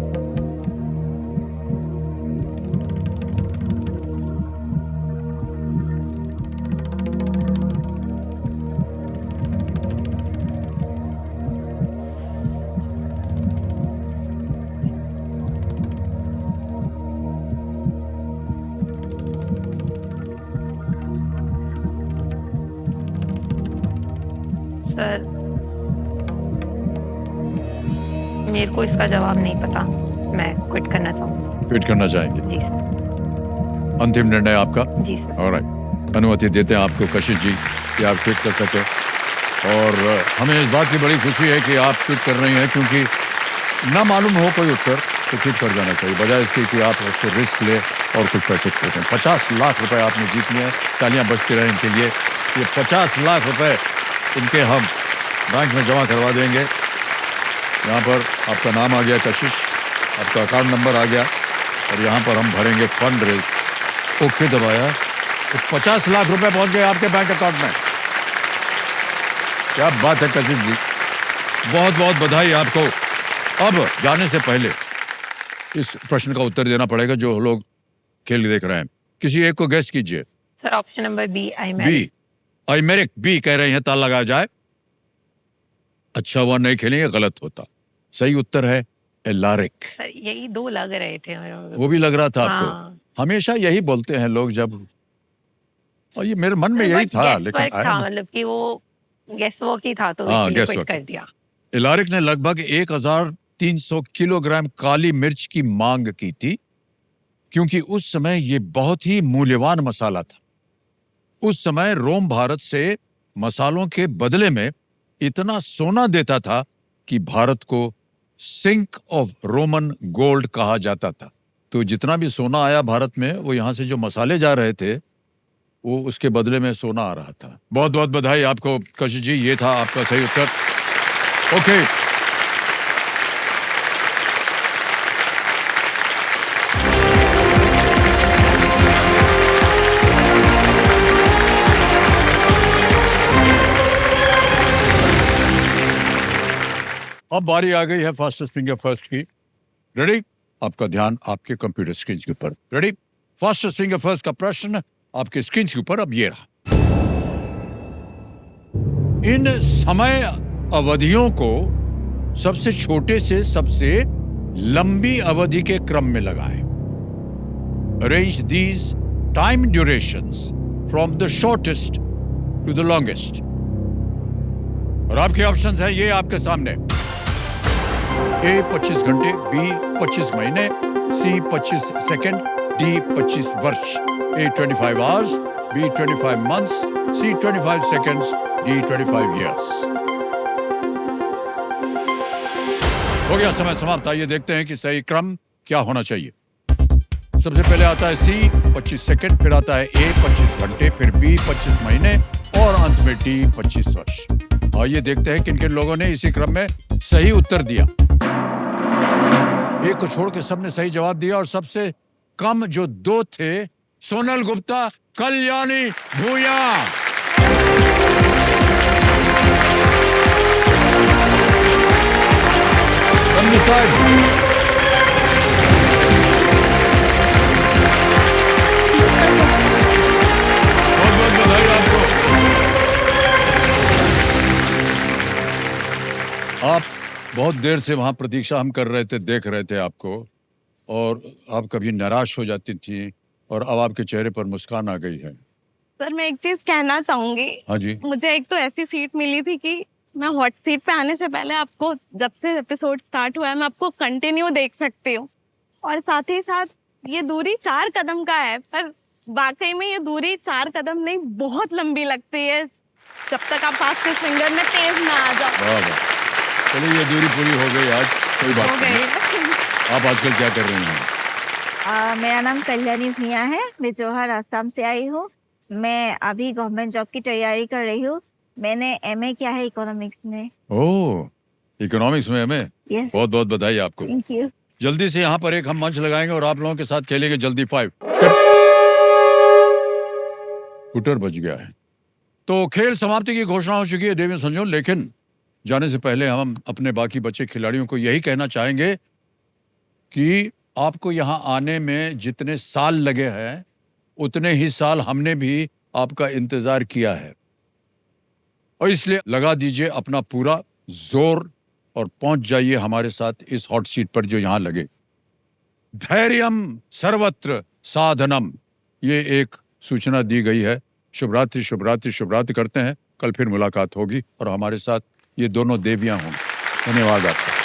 सर मेरे को इसका जवाब नहीं पता, मैं क्विट करना चाहूँगी। क्विट करना चाहेंगे? जी सर। अंतिम निर्णय आपका? जी सर। ऑलराइट, अनुमति देते हैं आपको कशिश जी कि आप क्विट कर सके। और हमें इस बात की बड़ी खुशी है कि आप क्विट कर रही हैं, क्योंकि ना मालूम हो कोई उत्तर तो क्विट कर जाना चाहिए, बजाय इसके कि आप उसको रिस्क ले और कुछ पैसे खो दें। 50 लाख रुपए आपने जीत लिए हैं, तालियां बजती रहें इनके लिए। ये 50 लाख रुपए इनके हम बैंक में जमा करवा देंगे। यहाँ पर आपका नाम आ गया कशिश, आपका अकाउंट नंबर आ गया, और यहाँ पर हम भरेंगे फंड रेज। ओके दबाया तो 50 लाख रुपए पहुंच गए आपके बैंक अकाउंट में। क्या बात है कशिश जी, बहुत बहुत बधाई आपको। अब जाने से पहले इस प्रश्न का उत्तर देना पड़ेगा जो लोग खेल देख रहे हैं। किसी एक को गेस कीजिए। Sir option number B, B, Aymeric. Aymeric B कह रहे हैं, ताल लगाया जाए। अच्छा हुआ नहीं खेलेंगे, गलत होता। सही उत्तर है एलारिक। सर यही दो लग रहे थे। वो भी लग रहा था आपको? हाँ। हमेशा यही बोलते हैं लोग जब, और ये मेरे मन में यही था, लेकिन आया नहीं। मतलब कि वो गेस वर्क ही था, तो हाँ, इसलिए guess क्विट work कर था। दिया। एलारिक ने लगभग 1300 किलोग्राम काली मिर्च की मांग की थी, क्योंकि उस समय ये बहुत ही मूल्यवान मसाला था। उस समय रोम भारत से मसालों के बदले में इतना सोना देता था कि भारत को सिंक ऑफ रोमन गोल्ड कहा जाता था। तो जितना भी सोना आया भारत में, वो यहाँ से जो मसाले जा रहे थे, वो उसके बदले में सोना आ रहा था। बहुत बहुत बधाई आपको कशिश जी, ये था आपका सही उत्तर। ओके, अब बारी आ गई है फास्टेस्ट फिंगर फर्स्ट की। रेडी? आपका ध्यान आपके कंप्यूटर स्क्रीन के ऊपर। रेडी? फास्टेस्ट फिंगर फर्स्ट का प्रश्न आपके स्क्रीन के ऊपर अब ये रहा। इन समय अवधियों को सबसे छोटे से सबसे लंबी अवधि के क्रम में लगाएं। Arrange these time durations from the shortest to the longest. और आपके ऑप्शंस हैं ये आपके सामने। ए 25 घंटे, बी 25 महीने, सी 25 सेकंड, डी 25 वर्ष। ए 25 आवर्स, बी 25 मंथ्स, सी 25 सेकंड्स, डी 25 ईयर्स। हो गया समय समाप्त। आइए देखते हैं कि सही क्रम क्या होना चाहिए। सबसे पहले आता है सी 25 सेकंड, फिर आता है ए 25 घंटे, फिर बी 25 महीने, और अंत में डी 25 वर्ष। आइए देखते हैं किन किन लोगों ने इसी क्रम में सही उत्तर दिया। एक को छोड़ के सबने सही जवाब दिया, और सबसे कम जो दो थे, सोनल गुप्ता, कल्याणी भूया। बहुत बहुत बधाई आपको। आप बहुत देर से वहां प्रतीक्षा हम कर रहे थे, देख रहे थे आपको, और आप कभी निराश हो जाती थी, और अब आपके चेहरे पर मुस्कान आ गई है। सर मैं एक चीज कहना चाहूंगी। हाँ जी। मुझे एक तो ऐसी सीट मिली थी कि मैं हॉट सीट पे आने से पहले आपको, जब से एपिसोड स्टार्ट हुआ है, मैं आपको कंटिन्यू देख सकती हूँ। और साथ ही साथ ये दूरी 4 कदम का है, पर वाकई में ये दूरी 4 कदम नहीं, बहुत लंबी लगती है जब तक आप फास्टेस्ट फिंगर में तेज ना आ जाओ। वाह वाह, चलिए ये दूरी पूरी हो गई आज, कोई बात हो नहीं। गई। आप आजकल क्या कर रही हैं? मेरा नाम कल्याणी भूया है, मैं जोहर आसाम से आई हूँ। मैं अभी गवर्नमेंट जॉब की तैयारी कर रही हूँ। मैंने एमए किया है इकोनॉमिक्स में। ओह, इकोनॉमिक्स में एमए। यस, बहुत बहुत बधाई आपको। Thank you. जल्दी से यहाँ पर एक हम मंच लगाएंगे और आप लोगों के साथ खेलेंगे जल्दी 5। स्कूटर बज गया है। तो खेल समाप्ति की घोषणा हो चुकी है देवी संजोन, लेकिन जाने से पहले हम अपने बाकी बचे खिलाड़ियों को यही कहना चाहेंगे कि आपको यहाँ आने में जितने साल लगे हैं उतने ही साल हमने भी आपका इंतजार किया है, और इसलिए लगा दीजिए अपना पूरा जोर और पहुंच जाइए हमारे साथ इस हॉट सीट पर जो यहाँ लगे। धैर्यम सर्वत्र साधनम, ये एक सूचना दी गई है। शुभ रात्रि, शुभ रात्रि, शुभ रात्रि करते हैं। कल फिर मुलाकात होगी और हमारे साथ ये दोनों देवियां होंगी। धन्यवाद आपका।